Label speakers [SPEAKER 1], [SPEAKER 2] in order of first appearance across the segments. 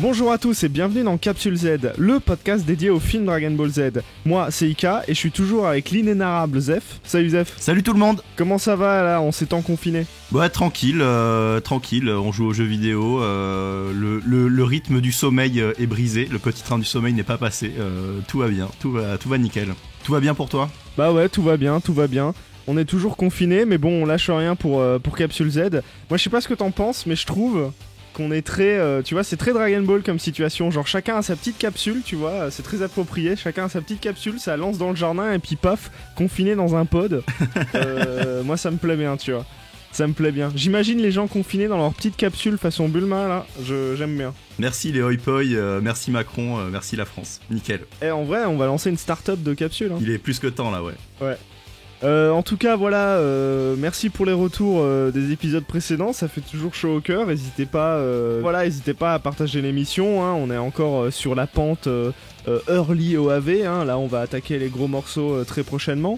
[SPEAKER 1] Bonjour à tous et bienvenue dans Capsule Z, le podcast dédié au film Dragon Ball Z. Moi, c'est Ika et je suis toujours avec l'inénarrable Zef. Salut Zef.
[SPEAKER 2] Salut tout le monde.
[SPEAKER 1] Comment ça va là en ces temps confinés ?
[SPEAKER 2] Ouais, tranquille, on joue aux jeux vidéo, le rythme du sommeil est brisé, le petit train du sommeil n'est pas passé, tout va bien, tout va nickel. Tout va bien pour toi ?
[SPEAKER 1] Bah ouais, tout va bien. On est toujours confinés, mais bon, on lâche rien pour Capsule Z. Moi, je sais pas ce que t'en penses, mais je trouve qu'on est très... tu vois, c'est très Dragon Ball comme situation. Genre, chacun a sa petite capsule, tu vois, c'est très approprié. Chacun a sa petite capsule, ça lance dans le jardin, et puis paf, confiné dans un pod. Moi, ça me plaît bien, tu vois. Ça me plaît bien. J'imagine les gens confinés dans leur petite capsule façon Bulma, là. J'aime bien.
[SPEAKER 2] Merci les hoi poi, merci Macron, merci la France. Nickel.
[SPEAKER 1] En vrai, on va lancer une start-up de capsule. Hein.
[SPEAKER 2] Il est plus que temps, là, ouais.
[SPEAKER 1] Ouais. En tout cas, voilà, merci pour les retours des épisodes précédents, ça fait toujours chaud au cœur. N'hésitez pas à partager l'émission, hein, on est encore sur la pente early OAV, hein, là on va attaquer les gros morceaux très prochainement.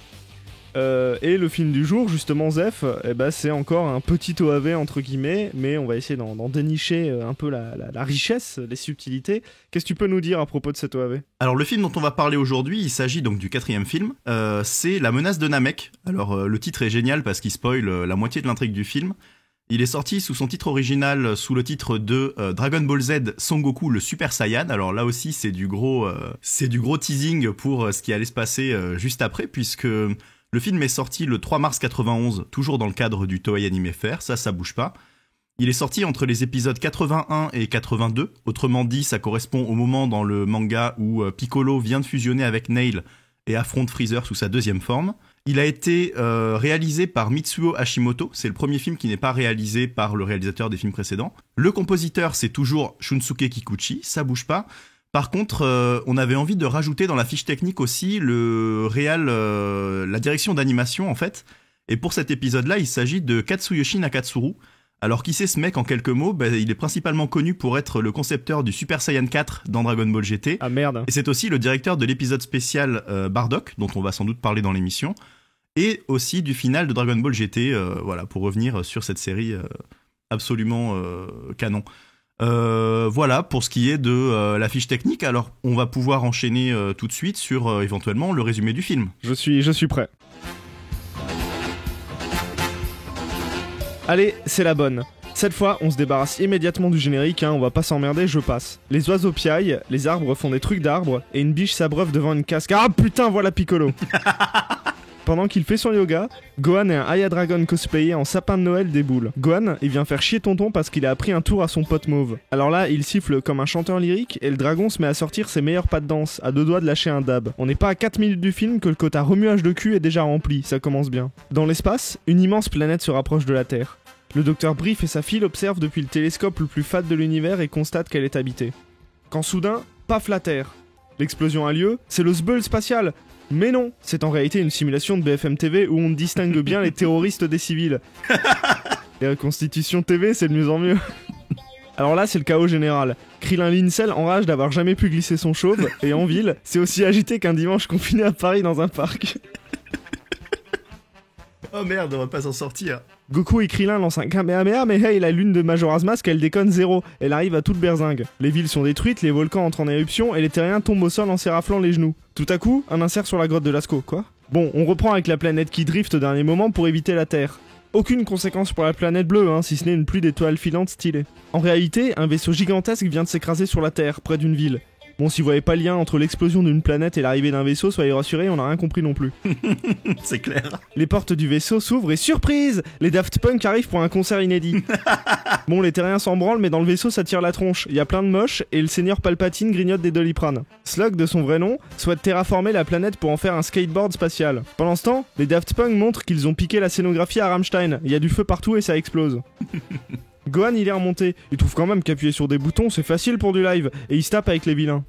[SPEAKER 1] Et le film du jour, justement Zef, c'est encore un petit OAV entre guillemets, mais on va essayer d'en dénicher un peu la richesse, les subtilités. Qu'est-ce que tu peux nous dire à propos de cet OAV ?
[SPEAKER 2] Alors le film dont on va parler aujourd'hui, il s'agit donc du 4e film, c'est La menace de Namek. Alors le titre est génial parce qu'il spoil la moitié de l'intrigue du film. Il est sorti sous son titre original, sous le titre de Dragon Ball Z Son Goku le Super Saiyan. Alors là aussi c'est du gros teasing pour ce qui allait se passer juste après, puisque le film est sorti le 3 mars 91, toujours dans le cadre du Toei Anime Fair, ça bouge pas. Il est sorti entre les épisodes 81 et 82, autrement dit ça correspond au moment dans le manga où Piccolo vient de fusionner avec Nail et affronte Freezer sous sa deuxième forme. Il a été réalisé par Mitsuo Hashimoto, c'est le premier film qui n'est pas réalisé par le réalisateur des films précédents. Le compositeur c'est toujours Shunsuke Kikuchi, ça bouge pas. Par contre, on avait envie de rajouter dans la fiche technique aussi la direction d'animation en fait. Et pour cet épisode-là, il s'agit de Katsuyoshi Nakatsuru. Alors qui c'est ce mec en quelques mots ? Il est principalement connu pour être le concepteur du Super Saiyan 4 dans Dragon Ball GT.
[SPEAKER 1] Ah merde.
[SPEAKER 2] Et c'est aussi le directeur de l'épisode spécial Bardock, dont on va sans doute parler dans l'émission. Et aussi du final de Dragon Ball GT, pour revenir sur cette série absolument canon. Voilà pour ce qui est de la fiche technique. Alors on va pouvoir enchaîner tout de suite sur éventuellement le résumé du film.
[SPEAKER 1] Je suis prêt. Allez, c'est la bonne. Cette fois, on se débarrasse immédiatement du générique, hein, on va pas s'emmerder, je passe. Les oiseaux piaillent, les arbres font des trucs d'arbres, et une biche s'abreuve devant une casque. Ah putain, voilà Piccolo. Pendant qu'il fait son yoga, Gohan et un Aya Dragon cosplayé en sapin de Noël déboulent. Gohan, il vient faire chier Tonton parce qu'il a appris un tour à son pote mauve. Alors là, il siffle comme un chanteur lyrique et le dragon se met à sortir ses meilleurs pas de danse, à 2 doigts de lâcher un dab. On n'est pas à 4 minutes du film que le quota remuage de cul est déjà rempli, ça commence bien. Dans l'espace, une immense planète se rapproche de la Terre. Le docteur Brief et sa fille l'observent depuis le télescope le plus fat de l'univers et constatent qu'elle est habitée. Quand soudain, paf la Terre. L'explosion a lieu, c'est le Sbeul spatial. Mais non, c'est en réalité une simulation de BFM TV où on distingue bien les terroristes des civils. Les reconstitutions TV, c'est de mieux en mieux. Alors là, c'est le chaos général. Krillin Lincel enrage d'avoir jamais pu glisser son chauve, et en ville, c'est aussi agité qu'un dimanche confiné à Paris dans un parc.
[SPEAKER 2] Oh merde, on va pas s'en sortir.
[SPEAKER 1] Goku et Krillin lancent un Kamehameha, mais hey, la lune de Majora's Mask, elle déconne zéro. Elle arrive à toute berzingue. Les villes sont détruites, les volcans entrent en éruption, et les terriens tombent au sol en s'éraflant les genoux. Tout à coup, un insert sur la grotte de Lascaux, quoi. Bon, on reprend avec la planète qui drift au dernier moment pour éviter la Terre. Aucune conséquence pour la planète bleue, hein, si ce n'est une pluie d'étoiles filantes stylée. En réalité, un vaisseau gigantesque vient de s'écraser sur la Terre, près d'une ville. Bon, si vous voyez pas le lien entre l'explosion d'une planète et l'arrivée d'un vaisseau, soyez rassurés, on n'a rien compris non plus.
[SPEAKER 2] C'est clair.
[SPEAKER 1] Les portes du vaisseau s'ouvrent et surprise, les Daft Punk arrivent pour un concert inédit. Bon, les terriens s'en branlent, mais dans le vaisseau ça tire la tronche. Il y a plein de moches et le seigneur Palpatine grignote des Doliprane. Slug, de son vrai nom, souhaite terraformer la planète pour en faire un skateboard spatial. Pendant ce temps, les Daft Punk montrent qu'ils ont piqué la scénographie à Rammstein. Il y a du feu partout et ça explose. Gohan il est remonté, il trouve quand même qu'appuyer sur des boutons c'est facile pour du live, et il se tape avec les vilains.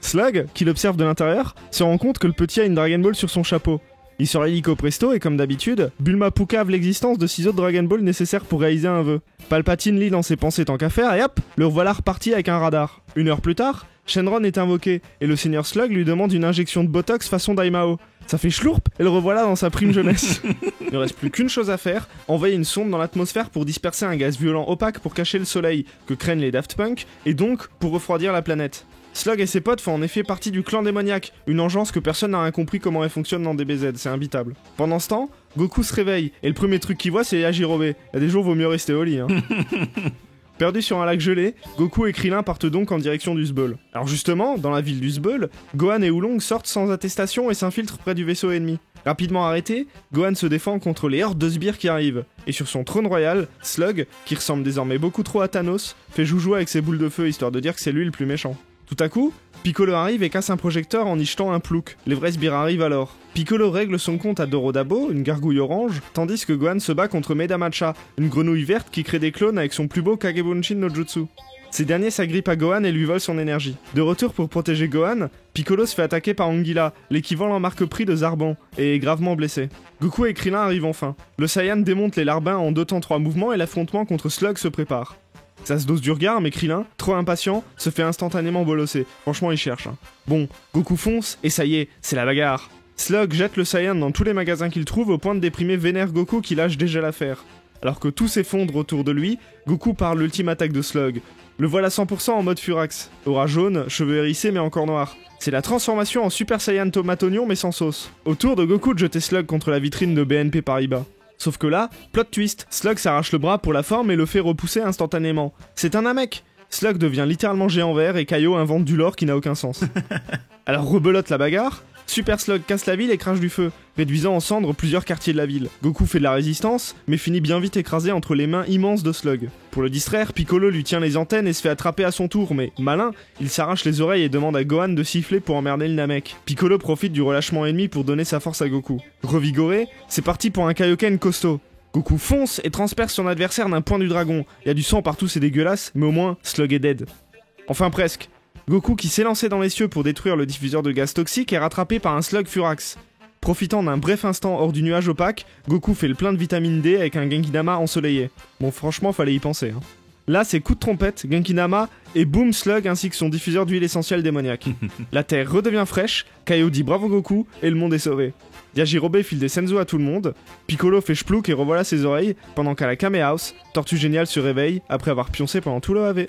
[SPEAKER 1] Slug, qui l'observe de l'intérieur, se rend compte que le petit a une Dragon Ball sur son chapeau. Il sort illico presto et comme d'habitude, Bulma poucave l'existence de 6 autres Dragon Ball nécessaires pour réaliser un vœu. Palpatine lit dans ses pensées tant qu'à faire et hop, le revoilà reparti avec un radar. 1 heure plus tard, Shenron est invoqué et le seigneur Slug lui demande une injection de Botox façon Daimao. Ça fait schlourp et le revoilà dans sa prime jeunesse. Il ne reste plus qu'une chose à faire, envoyer une sonde dans l'atmosphère pour disperser un gaz violent opaque pour cacher le soleil, que craignent les Daft Punk, et donc pour refroidir la planète. Slug et ses potes font en effet partie du clan démoniaque, une engeance que personne n'a rien compris comment elle fonctionne dans DBZ, c'est imbitable. Pendant ce temps, Goku se réveille, et le premier truc qu'il voit c'est Yajirobe. Il y a des jours vaut mieux rester au lit, hein. Perdu sur un lac gelé, Goku et Krillin partent donc en direction du Zbeul. Alors justement, dans la ville du Zbeul, Gohan et Oolong sortent sans attestation et s'infiltrent près du vaisseau ennemi. Rapidement arrêté, Gohan se défend contre les hordes de sbires qui arrivent. Et sur son trône royal, Slug, qui ressemble désormais beaucoup trop à Thanos, fait joujou avec ses boules de feu histoire de dire que c'est lui le plus méchant. Tout à coup, Piccolo arrive et casse un projecteur en y jetant un plouc. Les vrais sbires arrivent alors. Piccolo règle son compte à Dorodabo, une gargouille orange, tandis que Gohan se bat contre Medamacha, une grenouille verte qui crée des clones avec son plus beau Kagebunshin no Jutsu. Ces derniers s'agrippent à Gohan et lui volent son énergie. De retour pour protéger Gohan, Piccolo se fait attaquer par Anguilla, l'équivalent marque-prix de Zarban, et est gravement blessé. Goku et Krillin arrivent enfin. Le Saiyan démonte les larbins en 2 temps 3 mouvements et l'affrontement contre Slug se prépare. Ça se dose du regard, mais Krillin, trop impatient, se fait instantanément bolosser. Franchement, il cherche. Bon, Goku fonce, et ça y est, c'est la bagarre. Slug jette le Saiyan dans tous les magasins qu'il trouve au point de déprimer vénère Goku qui lâche déjà l'affaire. Alors que tout s'effondre autour de lui, Goku parle l'ultime attaque de Slug. Le voilà 100% en mode Furax. Aura jaune, cheveux hérissés mais encore noirs. C'est la transformation en Super Saiyan tomate oignon mais sans sauce. Au tour de Goku de jeter Slug contre la vitrine de BNP Paribas. Sauf que là, plot twist, Slug s'arrache le bras pour la forme et le fait repousser instantanément. C'est un Namek. Slug devient littéralement géant vert et Kaio invente du lore qui n'a aucun sens. Alors rebelote la bagarre, Super Slug casse la ville et crache du feu, réduisant en cendres plusieurs quartiers de la ville. Goku fait de la résistance, mais finit bien vite écrasé entre les mains immenses de Slug. Pour le distraire, Piccolo lui tient les antennes et se fait attraper à son tour, mais malin, il s'arrache les oreilles et demande à Gohan de siffler pour emmerder le Namek. Piccolo profite du relâchement ennemi pour donner sa force à Goku. Revigoré, c'est parti pour un Kaioken costaud. Goku fonce et transperce son adversaire d'un point du dragon. Il y a du sang partout, c'est dégueulasse, mais au moins, Slug est dead. Enfin presque. Goku, qui s'est lancé dans les cieux pour détruire le diffuseur de gaz toxique, est rattrapé par un Slug Furax. Profitant d'un bref instant hors du nuage opaque, Goku fait le plein de vitamine D avec un Genkidama ensoleillé. Bon, franchement, fallait y penser. Là, c'est coup de trompette, Genkidama, et boum Slug ainsi que son diffuseur d'huile essentielle démoniaque. La terre redevient fraîche, Kaio dit bravo Goku, et le monde est sauvé. Yajirobe file des senzu à tout le monde, Piccolo fait chplouk et revoilà ses oreilles, pendant qu'à la Kame House, Tortue Géniale se réveille après avoir pioncé pendant tout le AV.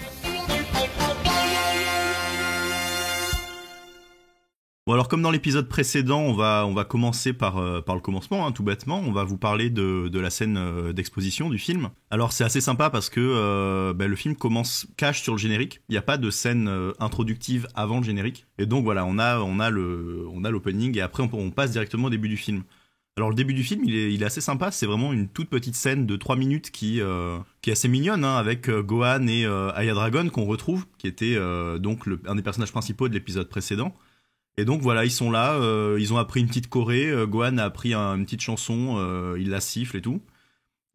[SPEAKER 2] Bon alors comme dans l'épisode précédent, on va commencer par le commencement, tout bêtement. On va vous parler de la scène d'exposition du film. Alors c'est assez sympa parce que le film cache sur le générique. Il n'y a pas de scène introductive avant le générique. Et donc voilà, on a l'opening et après on passe directement au début du film. Alors le début du film, il est assez sympa. C'est vraiment une toute petite scène de 3 minutes qui est assez mignonne, avec Gohan et Aya Dragon qu'on retrouve, qui était donc un des personnages principaux de l'épisode précédent. Et donc voilà, ils sont là, ils ont appris une petite choré, Gohan a appris une petite chanson, il la siffle et tout.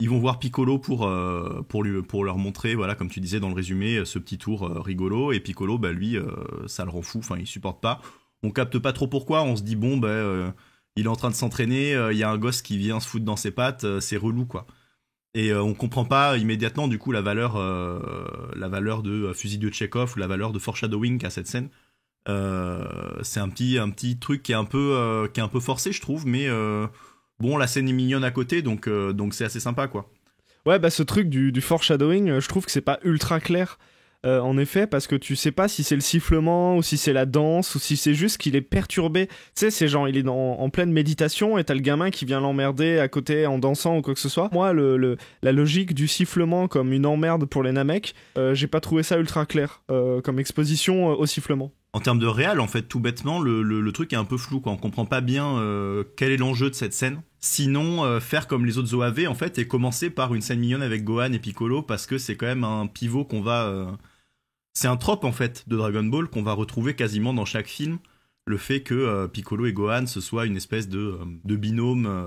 [SPEAKER 2] Ils vont voir Piccolo pour leur montrer, voilà, comme tu disais dans le résumé, ce petit tour rigolo. Et Piccolo, lui, ça le rend fou, il supporte pas. On capte pas trop pourquoi, on se dit bon, il est en train de s'entraîner, il y a un gosse qui vient se foutre dans ses pattes, c'est relou quoi. Et on comprend pas immédiatement du coup la valeur de fusil de Tchekhov ou la valeur de foreshadowing qu'a cette scène. C'est un petit truc qui est un peu forcé je trouve, mais bon la scène est mignonne à côté donc c'est assez sympa quoi.
[SPEAKER 1] Ouais ce truc du foreshadowing, je trouve que c'est pas ultra clair en effet, parce que tu sais pas si c'est le sifflement ou si c'est la danse ou si c'est juste qu'il est perturbé. Tu sais, c'est genre il est en pleine méditation et t'as le gamin qui vient l'emmerder à côté en dansant ou quoi que ce soit. Moi la logique du sifflement comme une emmerde pour les Namek, j'ai pas trouvé ça ultra clair comme exposition au sifflement.
[SPEAKER 2] En termes de réal, en fait, tout bêtement, le truc est un peu flou, quoi. On comprend pas bien quel est l'enjeu de cette scène. Sinon, faire comme les autres OAV, en fait, et commencer par une scène mignonne avec Gohan et Piccolo, parce que c'est quand même un pivot qu'on va... C'est un trope, en fait, de Dragon Ball qu'on va retrouver quasiment dans chaque film. Le fait que Piccolo et Gohan, ce soit une espèce de binôme,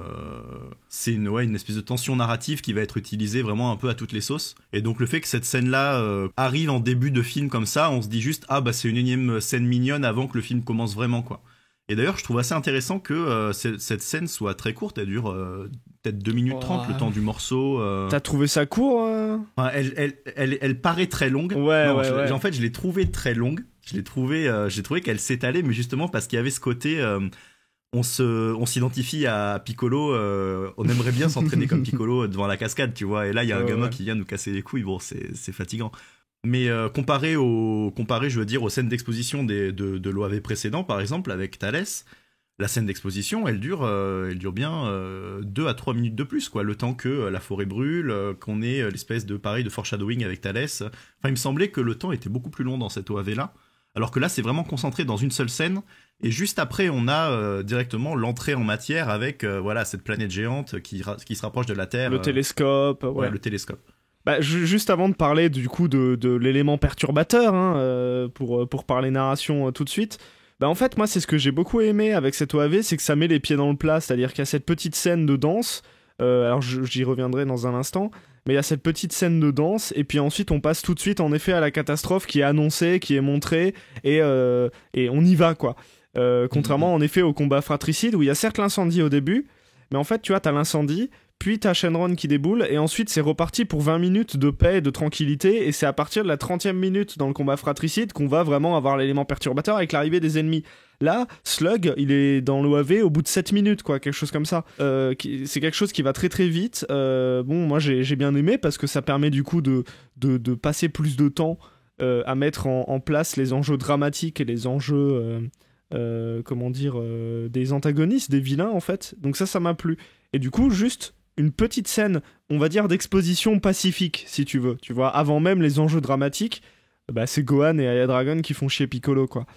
[SPEAKER 2] c'est une espèce de tension narrative qui va être utilisée vraiment un peu à toutes les sauces. Et donc le fait que cette scène-là arrive en début de film comme ça, on se dit juste c'est une énième scène mignonne avant que le film commence vraiment quoi. Et d'ailleurs je trouve assez intéressant que cette scène soit très courte, elle dure peut-être 2 minutes 30 le temps du morceau.
[SPEAKER 1] T'as trouvé ça court
[SPEAKER 2] Enfin, elle paraît très longue.
[SPEAKER 1] Ouais.
[SPEAKER 2] En fait je l'ai trouvée très longue. J'ai trouvé qu'elle s'étalait, mais justement parce qu'il y avait ce côté, on s'identifie à Piccolo, on aimerait bien s'entraîner comme Piccolo devant la cascade, tu vois. Et là, il y a un gamin qui vient nous casser les couilles. Bon, c'est fatigant. Mais comparé, je veux dire, aux scènes d'exposition de l'OAV précédent, par exemple, avec Thalès, la scène d'exposition, elle dure bien 2 à 3 minutes de plus, quoi. Le temps que la forêt brûle, qu'on ait l'espèce de foreshadowing avec Thalès. Enfin, il me semblait que le temps était beaucoup plus long dans cette OAV-là. Alors que là, c'est vraiment concentré dans une seule scène. Et juste après, on a directement l'entrée en matière avec cette planète géante qui se rapproche de la Terre.
[SPEAKER 1] Le télescope.
[SPEAKER 2] Ouais, le télescope.
[SPEAKER 1] Bah, juste avant de parler du coup de l'élément perturbateur, pour parler narration tout de suite, bah en fait moi c'est ce que j'ai beaucoup aimé avec cette OAV, c'est que ça met les pieds dans le plat, c'est-à-dire qu'il y a cette petite scène de danse, alors j'y reviendrai dans un instant, mais il y a cette petite scène de danse, et puis ensuite on passe tout de suite en effet à la catastrophe qui est annoncée, qui est montrée, et on y va quoi. Contrairement en effet au combat fratricide où il y a certes l'incendie au début, mais en fait tu vois t'as l'incendie, puis t'as Shenron qui déboule, et ensuite c'est reparti pour 20 minutes de paix et de tranquillité, et c'est à partir de la 30e minute dans le combat fratricide qu'on va vraiment avoir l'élément perturbateur avec l'arrivée des ennemis. Là, Slug, il est dans l'OAV au bout de 7 minutes, quoi, quelque chose comme ça. C'est quelque chose qui va très très vite. Bon, moi j'ai bien aimé parce que ça permet du coup de passer plus de temps à mettre en place les enjeux dramatiques et les enjeux... des antagonistes, des vilains en fait. Donc ça m'a plu. Et du coup, juste une petite scène, on va dire, d'exposition pacifique, si tu veux. Tu vois, avant même les enjeux dramatiques, bah, c'est Gohan et Aya Dragon qui font chier Piccolo, quoi.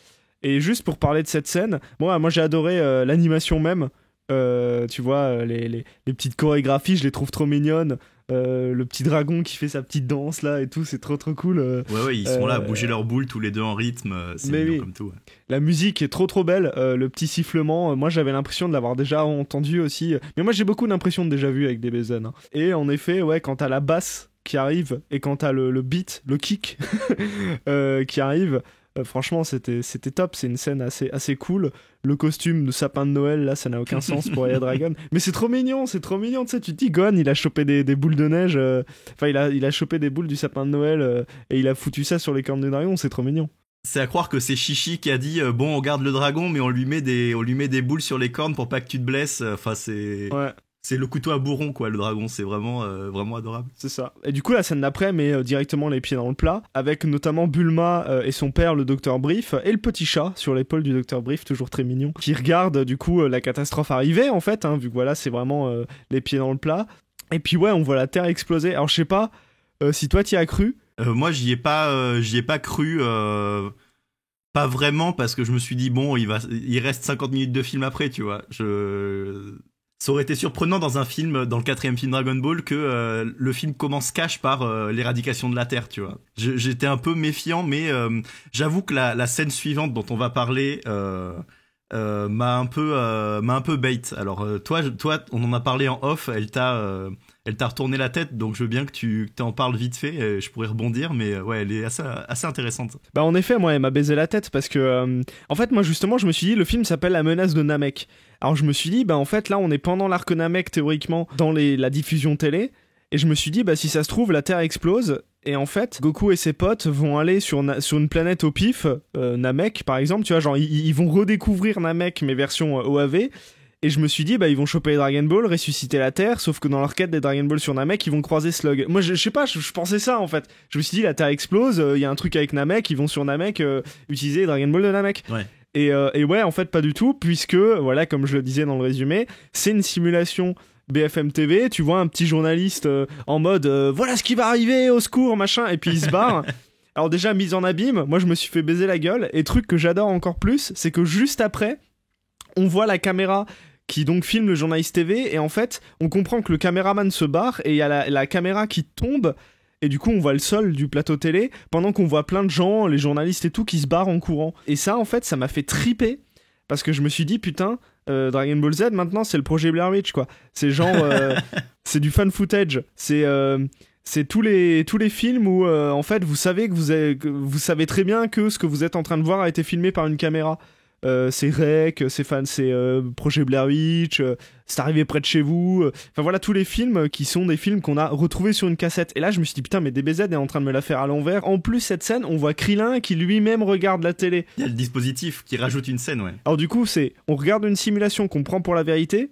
[SPEAKER 1] Et juste pour parler de cette scène, moi j'ai adoré l'animation même. Tu vois, les petites chorégraphies, je les trouve trop mignonnes. Le petit dragon qui fait sa petite danse là et tout, c'est trop cool.
[SPEAKER 2] Ouais, ils sont là à bouger leurs boules tous les deux en rythme, c'est mignon comme tout. Ouais.
[SPEAKER 1] La musique est trop belle, le petit sifflement, moi j'avais l'impression de l'avoir déjà entendu aussi, mais moi j'ai beaucoup d'impressions de déjà vu avec DBZ. Hein. Et en effet, ouais, quand t'as la basse qui arrive et quand t'as le beat, le kick qui arrive, franchement c'était top, c'est une scène assez cool. Le costume de sapin de Noël là, ça n'a aucun sens pour Aya Dragon, mais c'est trop mignon, tu sais, tu te dis Gohan il a chopé des boules de neige, enfin il a chopé des boules du sapin de Noël et il a foutu ça sur les cornes du dragon, c'est trop mignon.
[SPEAKER 2] C'est à croire que c'est Chichi qui a dit bon on garde le dragon mais on lui met des boules sur les cornes pour pas que tu te blesses, enfin c'est... Ouais. C'est le couteau à bourron, quoi, le dragon. C'est vraiment adorable.
[SPEAKER 1] C'est ça. Et du coup, la scène d'après met directement les pieds dans le plat, avec notamment Bulma et son père, le Dr Brief, et le petit chat sur l'épaule du Dr Brief, toujours très mignon, qui regarde du coup la catastrophe arriver, en fait, hein, vu que voilà, c'est vraiment les pieds dans le plat. Et puis ouais, on voit la Terre exploser. Alors je sais pas si toi t'y as cru.
[SPEAKER 2] Moi, j'y ai pas cru. Pas vraiment, parce que je me suis dit bon, il reste 50 minutes de film après, tu vois. Ça aurait été surprenant dans un film, dans le 4e film Dragon Ball, que le film commence cash par l'éradication de la Terre, tu vois. J'étais un peu méfiant, mais j'avoue que la scène suivante dont on va parler m'a un peu bait. Alors toi, on en a parlé en off, elle t'a retourné la tête, donc je veux bien que tu en parles vite fait, je pourrais rebondir, mais ouais, elle est assez intéressante.
[SPEAKER 1] Bah en effet, moi elle m'a baisé la tête parce que en fait moi justement je me suis dit le film s'appelle La menace de Namek. Alors je me suis dit bah en fait là on est pendant l'arc Namek théoriquement dans la diffusion télé, et je me suis dit bah si ça se trouve la Terre explose et en fait Goku et ses potes vont aller sur une planète au pif, Namek par exemple, tu vois, genre ils vont redécouvrir Namek mais version OAV. Et je me suis dit, bah, ils vont choper les Dragon Ball, ressusciter la Terre, sauf que dans leur quête des Dragon Ball sur Namek, ils vont croiser Slug. Moi, je sais pas, je pensais ça, en fait. Je me suis dit, la Terre explose, il y a un truc avec Namek, ils vont sur Namek utiliser les Dragon Ball de Namek.
[SPEAKER 2] Ouais.
[SPEAKER 1] Et ouais, en fait, pas du tout, puisque, voilà, comme je le disais dans le résumé, c'est une simulation BFM TV, tu vois un petit journaliste en mode, voilà ce qui va arriver, au secours, machin, et puis il se barre. Alors déjà, mise en abîme, moi, je me suis fait baiser la gueule, et truc que j'adore encore plus, c'est que juste après, on voit la caméra qui donc filme le journaliste TV, et en fait on comprend que le caméraman se barre et il y a la caméra qui tombe, et du coup on voit le sol du plateau télé pendant qu'on voit plein de gens, les journalistes et tout, qui se barrent en courant. Et ça en fait ça m'a fait triper parce que je me suis dit putain, Dragon Ball Z maintenant c'est le projet Blair Witch, quoi. C'est genre c'est du fan footage, c'est tous les films où en fait vous savez très bien que ce que vous êtes en train de voir a été filmé par une caméra. c'est Rec, c'est Projet Blair Witch, c'est arrivé près de chez vous. Enfin voilà, tous les films qui sont des films qu'on a retrouvés sur une cassette. Et là, je me suis dit, putain, mais DBZ est en train de me la faire à l'envers. En plus, cette scène, on voit Krillin qui lui-même regarde la télé.
[SPEAKER 2] Il y a le dispositif qui rajoute une scène, ouais.
[SPEAKER 1] Alors du coup, on regarde une simulation qu'on prend pour la vérité,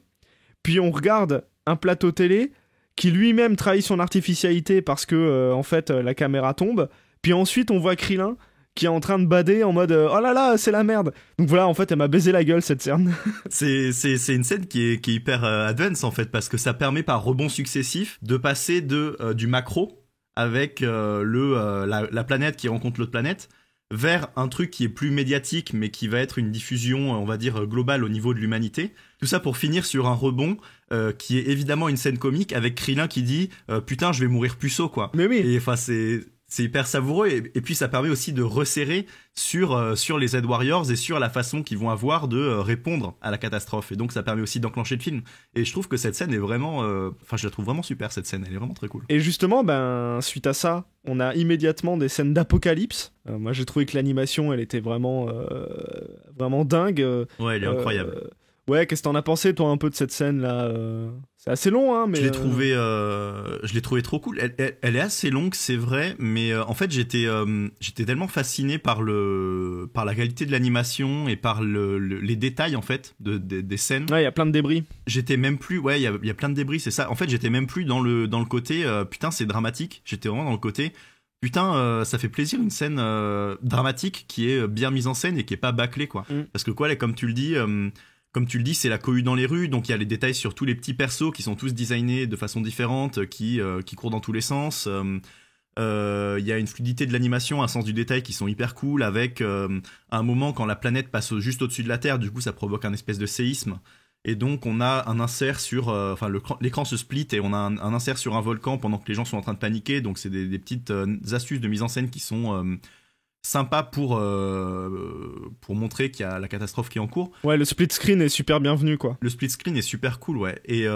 [SPEAKER 1] puis on regarde un plateau télé qui lui-même trahit son artificialité parce que, en fait, la caméra tombe. Puis ensuite, on voit Krillin qui est en train de bader en mode oh là là, c'est la merde. Donc voilà, en fait, elle m'a baisé la gueule, cette scène.
[SPEAKER 2] C'est une scène qui est hyper advance, en fait, parce que ça permet par rebonds successifs de passer du macro avec la planète qui rencontre l'autre planète vers un truc qui est plus médiatique, mais qui va être une diffusion, on va dire, globale au niveau de l'humanité. Tout ça pour finir sur un rebond qui est évidemment une scène comique avec Krillin qui dit putain, je vais mourir puceau, quoi.
[SPEAKER 1] Mais oui.
[SPEAKER 2] Et enfin, c'est hyper savoureux et puis ça permet aussi de resserrer sur les Z Warriors et sur la façon qu'ils vont avoir de répondre à la catastrophe, et donc ça permet aussi d'enclencher le film. Et je trouve que cette scène est vraiment je la trouve vraiment super, cette scène, elle est vraiment très cool.
[SPEAKER 1] Et justement, suite à ça, on a immédiatement des scènes d'apocalypse. Moi j'ai trouvé que l'animation elle était vraiment dingue.
[SPEAKER 2] Ouais, elle est incroyable.
[SPEAKER 1] Ouais, qu'est-ce que t'en as pensé, toi, un peu de cette scène-là C'est assez long, hein, mais...
[SPEAKER 2] Je l'ai trouvé trop cool. Elle est assez longue, c'est vrai, mais en fait, j'étais tellement fasciné par la qualité de l'animation et par les détails, en fait, des scènes.
[SPEAKER 1] Ouais, il y a plein de débris.
[SPEAKER 2] J'étais même plus... Ouais, il y a plein de débris, c'est ça. En fait, j'étais même plus dans le côté putain, c'est dramatique. J'étais vraiment dans le côté... Putain, ça fait plaisir, une scène dramatique qui est bien mise en scène et qui est pas bâclée, quoi. Parce que, quoi, comme tu le dis, c'est la cohue dans les rues, donc il y a les détails sur tous les petits persos qui sont tous designés de façon différente, qui courent dans tous les sens. Il y a une fluidité de l'animation, un sens du détail qui sont hyper cool, avec un moment quand la planète passe juste au-dessus de la Terre, du coup ça provoque un espèce de séisme. Et donc on a un insert sur... l'écran se split et on a un insert sur un volcan pendant que les gens sont en train de paniquer, donc c'est des petites astuces de mise en scène qui sont... sympa pour montrer qu'il y a la catastrophe qui est en cours.
[SPEAKER 1] Ouais, le split screen est super bienvenu, quoi.
[SPEAKER 2] Le split screen est super cool, ouais. Et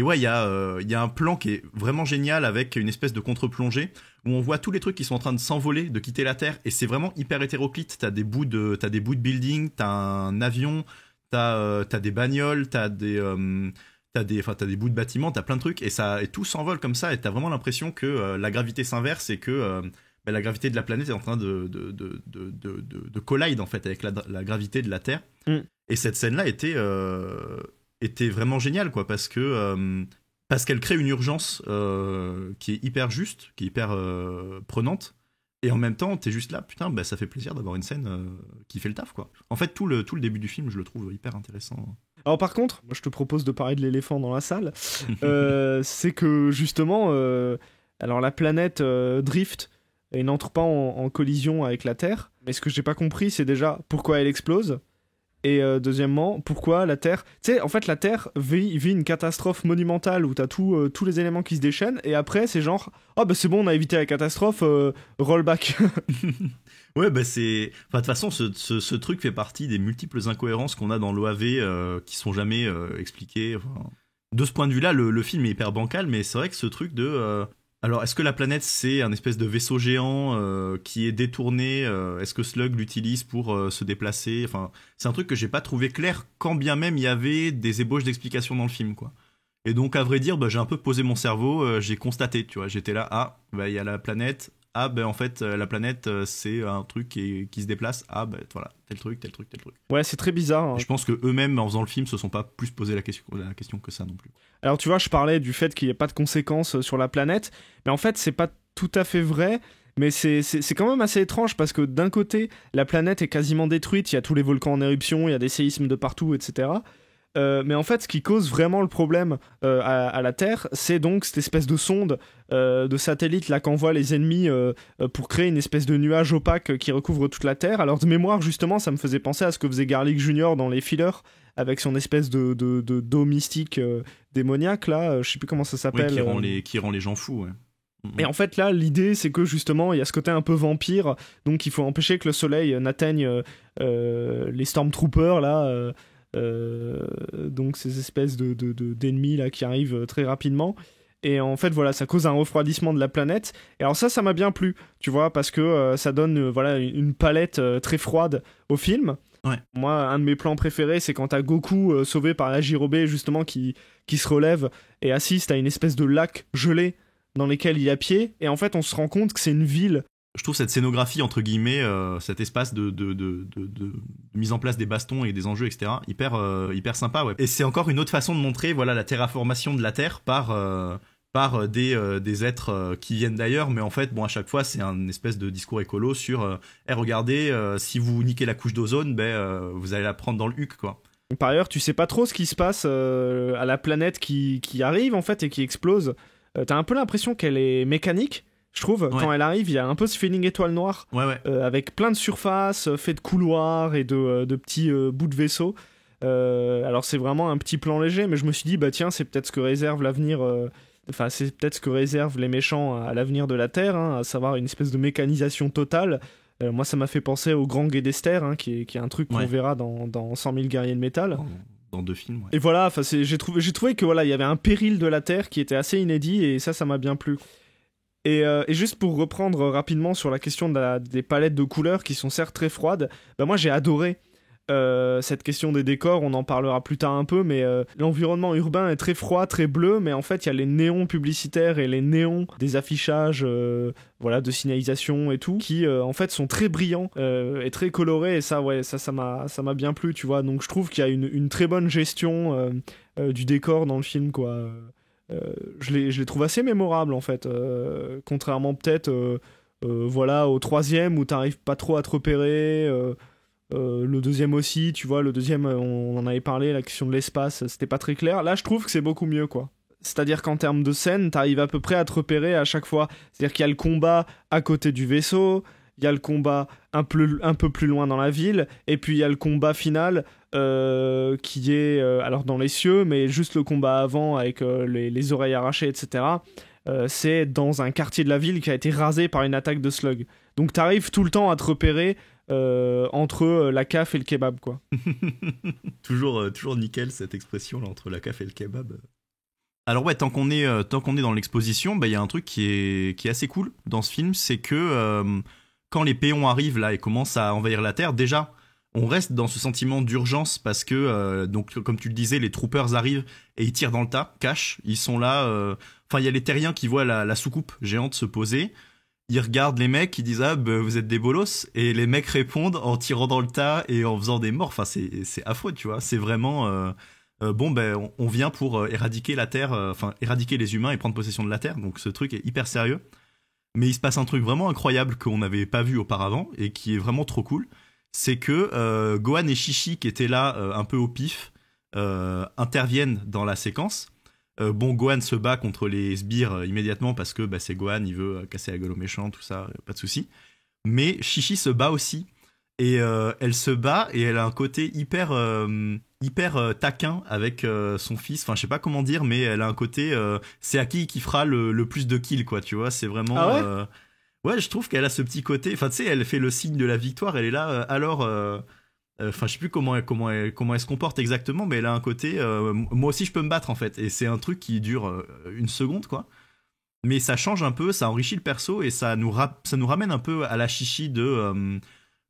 [SPEAKER 2] ouais, il y a un plan qui est vraiment génial avec une espèce de contre-plongée où on voit tous les trucs qui sont en train de s'envoler, de quitter la Terre, et c'est vraiment hyper hétéroclite. T'as des bouts de building, t'as un avion, t'as des bagnoles, t'as des bouts de bâtiments, t'as plein de trucs, et tout s'envole comme ça, et t'as vraiment l'impression que la gravité s'inverse et que la gravité de la planète est en train de collide, en fait, avec la gravité de la Terre. Et cette scène-là était vraiment géniale, quoi, parce qu'elle crée une urgence qui est hyper juste, qui est hyper prenante, et en même temps, t'es juste là, putain, ça fait plaisir d'avoir une scène qui fait le taf, quoi. En fait, tout le début du film, je le trouve hyper intéressant.
[SPEAKER 1] Alors par contre, moi je te propose de parler de l'éléphant dans la salle, c'est que justement, alors la planète Drift, et n'entre pas en collision avec la Terre. Mais ce que j'ai pas compris, c'est déjà pourquoi elle explose. Et deuxièmement, pourquoi la Terre... Tu sais, en fait, la Terre vit une catastrophe monumentale où t'as tous les éléments qui se déchaînent. Et après, c'est genre, c'est bon, on a évité la catastrophe, rollback.
[SPEAKER 2] Ouais, c'est... Enfin, de toute façon, ce truc fait partie des multiples incohérences qu'on a dans l'OAV qui sont jamais expliquées. Enfin... De ce point de vue-là, le film est hyper bancal, mais c'est vrai que ce truc de... Alors, est-ce que la planète, c'est un espèce de vaisseau géant qui est détourné Est-ce que Slug l'utilise pour se déplacer? Enfin, c'est un truc que j'ai pas trouvé clair, quand bien même il y avait des ébauches d'explications dans le film, quoi. Et donc, à vrai dire, j'ai un peu posé mon cerveau, j'ai constaté, tu vois. J'étais là, il y a la planète. En fait, la planète, c'est un truc qui se déplace. Voilà, tel truc.
[SPEAKER 1] Ouais, c'est très bizarre. Hein.
[SPEAKER 2] Je pense que eux-mêmes, en faisant le film, se sont pas plus posé la question que ça non plus.
[SPEAKER 1] Alors, tu vois, je parlais du fait qu'il n'y ait pas de conséquences sur la planète, mais en fait, c'est pas tout à fait vrai. Mais c'est quand même assez étrange parce que d'un côté, la planète est quasiment détruite, il y a tous les volcans en éruption, il y a des séismes de partout, etc. Mais en fait, ce qui cause vraiment le problème à la Terre, c'est donc cette espèce de sonde de satellite là qu'envoient les ennemis pour créer une espèce de nuage opaque qui recouvre toute la Terre. Alors de mémoire, justement, ça me faisait penser à ce que faisait Garlic Jr. dans les fillers, avec son espèce de d'eau mystique démoniaque là, je sais plus comment ça s'appelle.
[SPEAKER 2] Oui, qui rend les gens fous, ouais.
[SPEAKER 1] Et en fait là l'idée c'est que justement il y a ce côté un peu vampire, donc il faut empêcher que le soleil n'atteigne les Stormtroopers là, donc ces espèces d'ennemis là qui arrivent très rapidement. Et en fait voilà, ça cause un refroidissement de la planète. Et alors ça m'a bien plu, tu vois, parce que ça donne une palette très froide au film.
[SPEAKER 2] Ouais.
[SPEAKER 1] Moi, un de mes plans préférés, c'est quand t'as Goku sauvé par la Jirobe, justement, qui se relève et assiste à une espèce de lac gelé dans lequel il est à pied, et en fait, on se rend compte que c'est une ville.
[SPEAKER 2] Je trouve cette scénographie, entre guillemets, cet espace de mise en place des bastons et des enjeux, etc., hyper sympa, ouais. Et c'est encore une autre façon de montrer, voilà, la terraformation de la Terre par des êtres qui viennent d'ailleurs, mais en fait, bon, à chaque fois, c'est un espèce de discours écolo sur regardez, si vous niquez la couche d'ozone, vous allez la prendre dans le huc, quoi.
[SPEAKER 1] Par ailleurs, tu sais pas trop ce qui se passe à la planète qui arrive, en fait, et qui explose. T'as un peu l'impression qu'elle est mécanique, je trouve.
[SPEAKER 2] Ouais.
[SPEAKER 1] Quand elle arrive, il y a un peu ce feeling étoile noire,
[SPEAKER 2] Ouais.
[SPEAKER 1] avec plein de surfaces, fait de couloirs et de petits bouts de vaisseau. Alors c'est vraiment un petit plan léger, mais je me suis dit, bah tiens, c'est peut-être ce que réserve l'avenir... Enfin, c'est peut-être ce que réservent les méchants à l'avenir de la Terre, hein, à savoir une espèce de mécanisation totale. Moi, ça m'a fait penser au Grand Guet d'Esther, hein, qui est un truc qu'on verra dans 100 000 guerriers de métal.
[SPEAKER 2] Dans 2 films, ouais.
[SPEAKER 1] Et voilà, j'ai trouvé que voilà, il y avait un péril de la Terre qui était assez inédit, et ça m'a bien plu. Et juste pour reprendre rapidement sur la question des palettes de couleurs qui sont certes très froides, bah moi j'ai adoré cette question des décors, on en parlera plus tard un peu, mais l'environnement urbain est très froid, très bleu, mais en fait il y a les néons publicitaires et les néons des affichages voilà, de signalisation et tout, qui en fait sont très brillants et très colorés, et ça m'a bien plu, tu vois. Donc je trouve qu'il y a une très bonne gestion du décor dans le film, quoi. Je les trouve assez mémorables, en fait, contrairement peut-être voilà, au troisième où t'arrives pas trop à te repérer. Le deuxième aussi, tu vois, le deuxième, on en avait parlé, la question de l'espace, c'était pas très clair. Là, je trouve que c'est beaucoup mieux, quoi. C'est-à-dire qu'en termes de scène, t'arrives à peu près à te repérer à chaque fois. C'est-à-dire qu'il y a le combat à côté du vaisseau, il y a le combat un peu plus loin dans la ville, et puis il y a le combat final qui est alors dans les cieux, mais juste le combat avant avec les oreilles arrachées, etc. C'est dans un quartier de la ville qui a été rasé par une attaque de slug. Donc t'arrives tout le temps à te repérer entre la CAF et le kebab, quoi.
[SPEAKER 2] toujours nickel cette expression là, entre la CAF et le kebab. Alors ouais, tant qu'on est dans l'exposition, il y a un truc qui est assez cool dans ce film, c'est que quand les péons arrivent là et commencent à envahir la Terre, déjà on reste dans ce sentiment d'urgence parce que donc comme tu le disais, les troopers arrivent et ils tirent dans le tas, cash, ils sont là. Enfin, il y a les terriens qui voient la soucoupe géante se poser. Ils regardent les mecs, ils disent vous êtes des bolos, et les mecs répondent en tirant dans le tas et en faisant des morts. Enfin, c'est affreux, tu vois. C'est vraiment on vient pour éradiquer la Terre, éradiquer les humains et prendre possession de la Terre. Donc ce truc est hyper sérieux. Mais il se passe un truc vraiment incroyable qu'on n'avait pas vu auparavant et qui est vraiment trop cool. C'est que Gohan et Chi-Chi, qui étaient là un peu au pif, interviennent dans la séquence. Gohan se bat contre les sbires immédiatement parce que c'est Gohan, il veut casser la gueule aux méchants, tout ça, pas de souci. Mais Chi-Chi se bat aussi, et elle se bat et elle a un côté hyper taquin avec son fils. Enfin, je sais pas comment dire, mais elle a un côté c'est à qui fera le plus de kills, quoi, tu vois. C'est vraiment ouais, je trouve qu'elle a ce petit côté. Enfin, tu sais, elle fait le signe de la victoire. Elle est là. Je sais plus comment elle se comporte exactement, mais elle a un côté. Moi aussi, je peux me battre en fait. Et c'est un truc qui dure une seconde, quoi. Mais ça change un peu, ça enrichit le perso et ça nous ramène un peu à la Chi-Chi de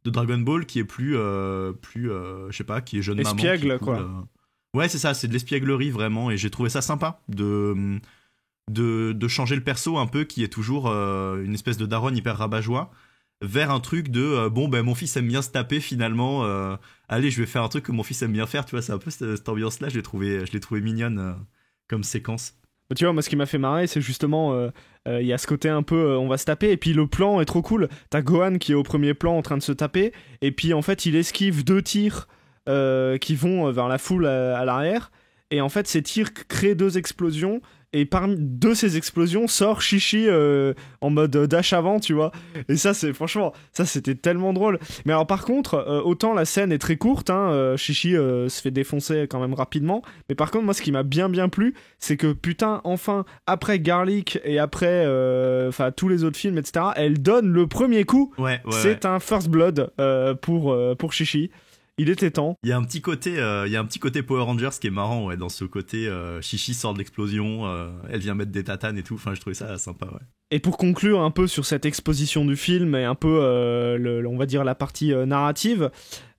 [SPEAKER 2] Dragon Ball qui est plus je sais pas, qui est jeune maman.
[SPEAKER 1] Espiègle, quoi.
[SPEAKER 2] Ouais, c'est ça, c'est de l'espièglerie vraiment. Et j'ai trouvé ça sympa de changer le perso un peu qui est toujours une espèce de daronne hyper rabat-joie vers un truc de mon fils aime bien se taper finalement, allez, je vais faire un truc que mon fils aime bien faire, tu vois. C'est un peu cette ambiance là, je l'ai trouvé mignonne comme séquence.
[SPEAKER 1] Tu vois, moi ce qui m'a fait marrer, c'est justement il y a ce côté un peu on va se taper, et puis le plan est trop cool. T'as Gohan qui est au premier plan en train de se taper, et puis en fait il esquive 2 tirs qui vont vers la foule à l'arrière, et en fait ces tirs créent 2 explosions. Et parmi 2 ces explosions sort Chi-Chi en mode dash avant, tu vois. Et ça, franchement, ça c'était tellement drôle. Mais alors par contre, autant la scène est très courte, Chi-Chi se fait défoncer quand même rapidement. Mais par contre, moi ce qui m'a bien plu, c'est que putain, enfin, après Garlic et après tous les autres films, etc., elle donne le premier coup.
[SPEAKER 2] Ouais,
[SPEAKER 1] c'est un first blood pour Chi-Chi. Il était temps.
[SPEAKER 2] Il y a un petit côté Power Rangers qui est marrant, ouais, dans ce côté Chichi sort de l'explosion, elle vient mettre des tatanes et tout. Enfin, je trouvais ça sympa, ouais.
[SPEAKER 1] Et pour conclure un peu sur cette exposition du film et un peu, on va dire, la partie narrative,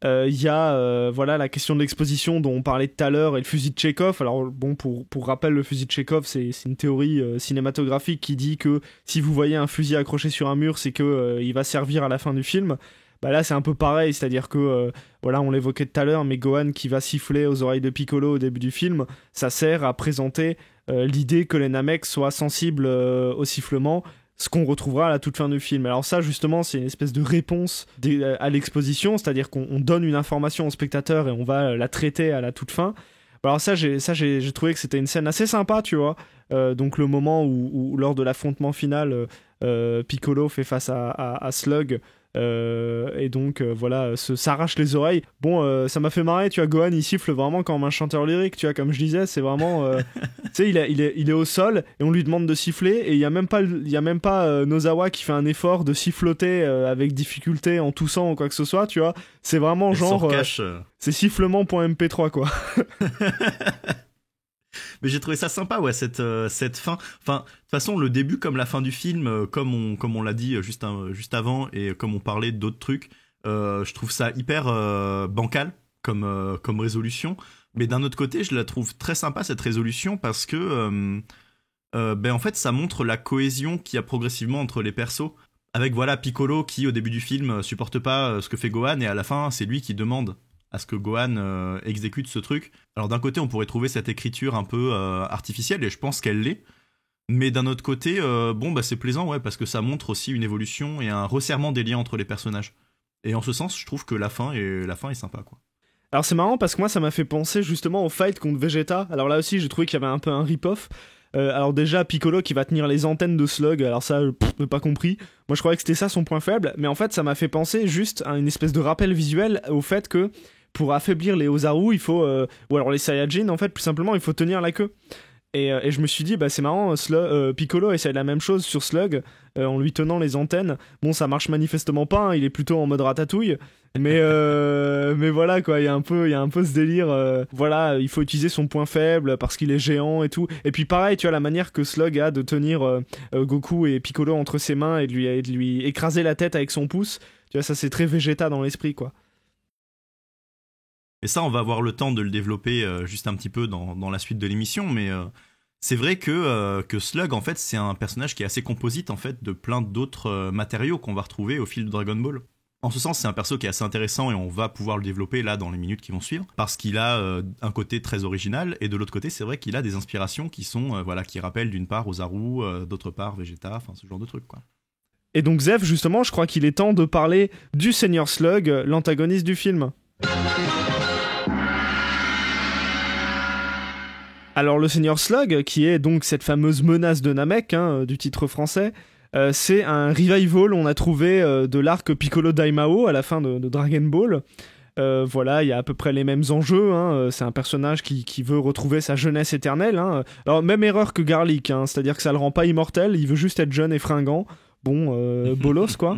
[SPEAKER 1] il y a voilà, la question de l'exposition dont on parlait tout à l'heure et le fusil de Tchekhov. Alors bon, pour rappel, le fusil de Tchekhov, c'est une théorie cinématographique qui dit que si vous voyez un fusil accroché sur un mur, c'est que il va servir à la fin du film. Bah là c'est un peu pareil, c'est-à-dire que voilà, on l'évoquait tout à l'heure, mais Gohan qui va siffler aux oreilles de Piccolo au début du film, ça sert à présenter l'idée que les Namek soient sensibles au sifflement, ce qu'on retrouvera à la toute fin du film. Alors ça justement c'est une espèce de réponse à l'exposition, c'est-à-dire qu'on donne une information au spectateur et on va la traiter à la toute fin. Alors ça j'ai trouvé que c'était une scène assez sympa, tu vois. Donc le moment où lors de l'affrontement final Piccolo fait face à Slug, et donc voilà, s'arrache les oreilles. Bon, ça m'a fait marrer, tu vois. Gohan il siffle vraiment comme un chanteur lyrique, tu vois, comme je disais, c'est vraiment tu sais, il est au sol et on lui demande de siffler et il y a même pas Nozawa qui fait un effort de siffloter avec difficulté en toussant ou quoi que ce soit, tu vois. C'est vraiment genre c'est sifflement.mp3 quoi.
[SPEAKER 2] Mais j'ai trouvé ça sympa, ouais, cette fin. Enfin, de toute façon, le début comme la fin du film, comme on l'a dit juste avant, et comme on parlait d'autres trucs, je trouve ça hyper bancal comme résolution. Mais d'un autre côté, je la trouve très sympa cette résolution parce que, en fait, ça montre la cohésion qu'il y a progressivement entre les persos. Avec voilà Piccolo qui au début du film supporte pas ce que fait Gohan et à la fin c'est lui qui demande à ce que Gohan exécute ce truc. Alors d'un côté on pourrait trouver cette écriture un peu artificielle et je pense qu'elle l'est, mais d'un autre côté c'est plaisant, ouais, parce que ça montre aussi une évolution et un resserrement des liens entre les personnages. Et en ce sens je trouve que la fin est sympa, quoi.
[SPEAKER 1] Alors c'est marrant parce que moi ça m'a fait penser justement au fight contre Vegeta. Alors là aussi j'ai trouvé qu'il y avait un peu un rip-off. Alors déjà Piccolo qui va tenir les antennes de Slug, alors ça j'ai pas compris. Moi je croyais que c'était ça son point faible, mais en fait ça m'a fait penser juste à une espèce de rappel visuel au fait que pour affaiblir les Ozaru il faut, ou alors les Saiyajin en fait plus simplement il faut tenir la queue. Et je me suis dit, bah c'est marrant, Piccolo essaie la même chose sur Slug, en lui tenant les antennes. Bon, ça marche manifestement pas, hein, il est plutôt en mode ratatouille. Mais voilà quoi, il y a un peu ce délire. Voilà, il faut utiliser son point faible parce qu'il est géant et tout. Et puis pareil, tu vois la manière que Slug a de tenir Goku et Piccolo entre ses mains et de lui écraser la tête avec son pouce. Tu vois, ça c'est très Vegeta dans l'esprit quoi.
[SPEAKER 2] Et ça, on va avoir le temps de le développer juste un petit peu dans la suite de l'émission, mais c'est vrai que Slug, en fait, c'est un personnage qui est assez composite, en fait, de plein d'autres matériaux qu'on va retrouver au fil de Dragon Ball. En ce sens, c'est un perso qui est assez intéressant et on va pouvoir le développer là dans les minutes qui vont suivre, parce qu'il a un côté très original, et de l'autre côté, c'est vrai qu'il a des inspirations qui sont, qui rappellent d'une part Ozaru, d'autre part Vegeta, enfin ce genre de trucs, quoi.
[SPEAKER 1] Et donc Zef, justement, je crois qu'il est temps de parler du Seigneur Slug, l'antagoniste du film. Alors le Seigneur Slug, qui est donc cette fameuse menace de Namek, hein, du titre français, c'est un revival, on a trouvé, de l'arc Piccolo Daimao à la fin de Dragon Ball. Voilà, il y a à peu près les mêmes enjeux, hein. C'est un personnage qui veut retrouver sa jeunesse éternelle, hein. Alors même erreur que Garlic, hein, c'est-à-dire que ça le rend pas immortel, il veut juste être jeune et fringant. Bon, bolos quoi.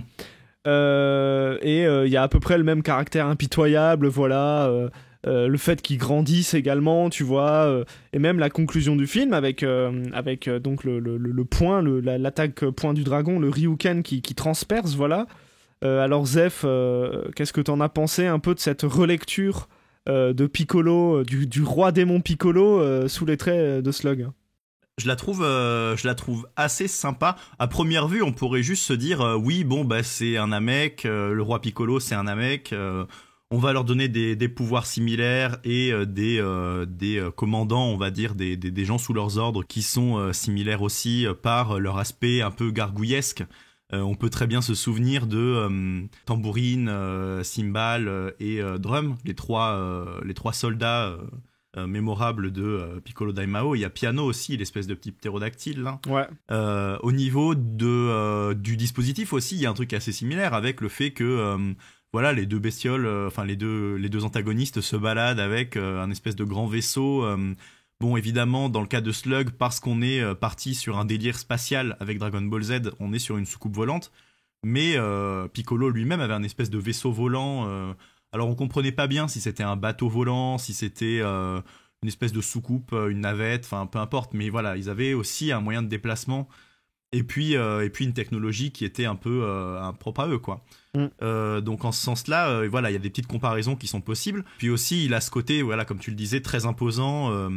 [SPEAKER 1] Et il y a à peu près le même caractère impitoyable, voilà. Le fait qu'il grandisse également, tu vois, et même la conclusion du film avec donc le point, l'attaque point du dragon, le Ryuken qui transperce, voilà. Alors Zef, qu'est-ce que t'en as pensé un peu de cette relecture de Piccolo, du roi démon Piccolo sous les traits de Slug?
[SPEAKER 2] Je la trouve assez sympa. À première vue, on pourrait juste se dire oui, bon bah c'est un Namek, le roi Piccolo c'est un Namek. On va leur donner des pouvoirs similaires et des commandants, on va dire, des gens sous leurs ordres qui sont similaires aussi par leur aspect un peu gargouillesque. On peut très bien se souvenir de Tambourine, Cymbal et Drum, les trois soldats mémorables de Piccolo Daimao. Il y a Piano aussi, l'espèce de petit ptérodactyle. Hein.
[SPEAKER 1] Ouais.
[SPEAKER 2] Au niveau du dispositif aussi, il y a un truc assez similaire avec le fait que voilà, les deux bestioles, les deux antagonistes se baladent avec un espèce de grand vaisseau. Bon, évidemment, dans le cas de Slug, parce qu'on est parti sur un délire spatial avec Dragon Ball Z, on est sur une soucoupe volante. Mais Piccolo lui-même avait un espèce de vaisseau volant Alors on comprenait pas bien si c'était un bateau volant, si c'était une espèce de soucoupe, une navette, enfin peu importe, mais voilà, ils avaient aussi un moyen de déplacement et puis une technologie qui était un peu propre à eux, quoi. Donc en ce sens-là, voilà, il y a des petites comparaisons qui sont possibles. Puis aussi, il a ce côté, voilà, comme tu le disais, très imposant.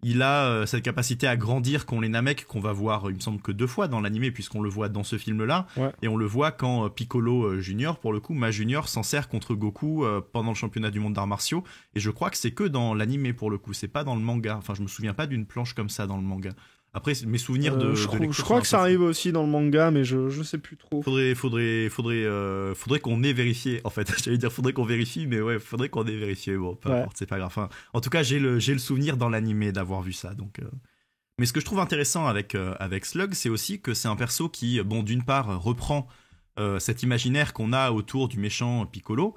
[SPEAKER 2] Il a cette capacité à grandir qu'ont les Namek, qu'on va voir, il me semble que 2 fois dans l'animé, puisqu'on le voit dans ce film-là.
[SPEAKER 1] Ouais.
[SPEAKER 2] Et on le voit quand Piccolo Junior, pour le coup, Ma Junior, s'en sert contre Goku pendant le championnat du monde d'arts martiaux. Et je crois que c'est que dans l'animé, pour le coup, c'est pas dans le manga. Enfin, je me souviens pas d'une planche comme ça dans le manga. Après, mes souvenirs de lecture
[SPEAKER 1] je crois que ça arrive aussi dans le manga, mais je sais plus trop.
[SPEAKER 2] Faudrait qu'on ait vérifié. En fait, j'allais dire faudrait qu'on vérifie, mais ouais, faudrait qu'on ait vérifié. Bon, peu importe, c'est pas grave. Enfin, en tout cas, j'ai le souvenir dans l'animé d'avoir vu ça. Donc, mais ce que je trouve intéressant avec Slug, c'est aussi que c'est un perso qui, bon, d'une part, reprend cet imaginaire qu'on a autour du méchant Piccolo,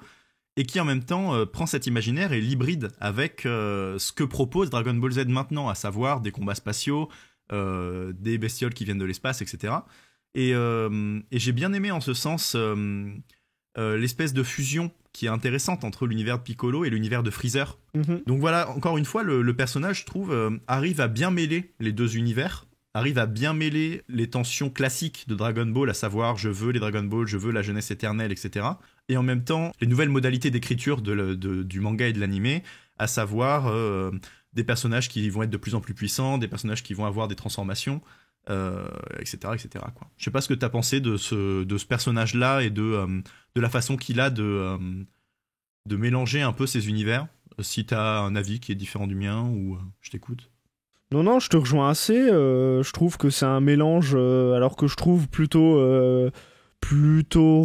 [SPEAKER 2] et qui en même temps prend cet imaginaire et l'hybride avec ce que propose Dragon Ball Z maintenant, à savoir des combats spatiaux. Des bestioles qui viennent de l'espace, etc. Et j'ai bien aimé en ce sens l'espèce de fusion qui est intéressante entre l'univers de Piccolo et l'univers de Freezer. Donc voilà, encore une fois, le personnage, je trouve, arrive à bien mêler les deux univers, arrive à bien mêler les tensions classiques de Dragon Ball, à savoir je veux les Dragon Ball, je veux la jeunesse éternelle, etc. Et en même temps, les nouvelles modalités d'écriture du manga et de l'animé, à savoir des personnages qui vont être de plus en plus puissants, des personnages qui vont avoir des transformations, etc., etc., quoi. Je sais pas ce que t'as pensé de ce personnage-là et de la façon qu'il a de mélanger un peu ces univers. Si t'as un avis qui est différent du mien, ou je t'écoute.
[SPEAKER 1] Non, je te rejoins assez. Je trouve que c'est un mélange, alors que je trouve plutôt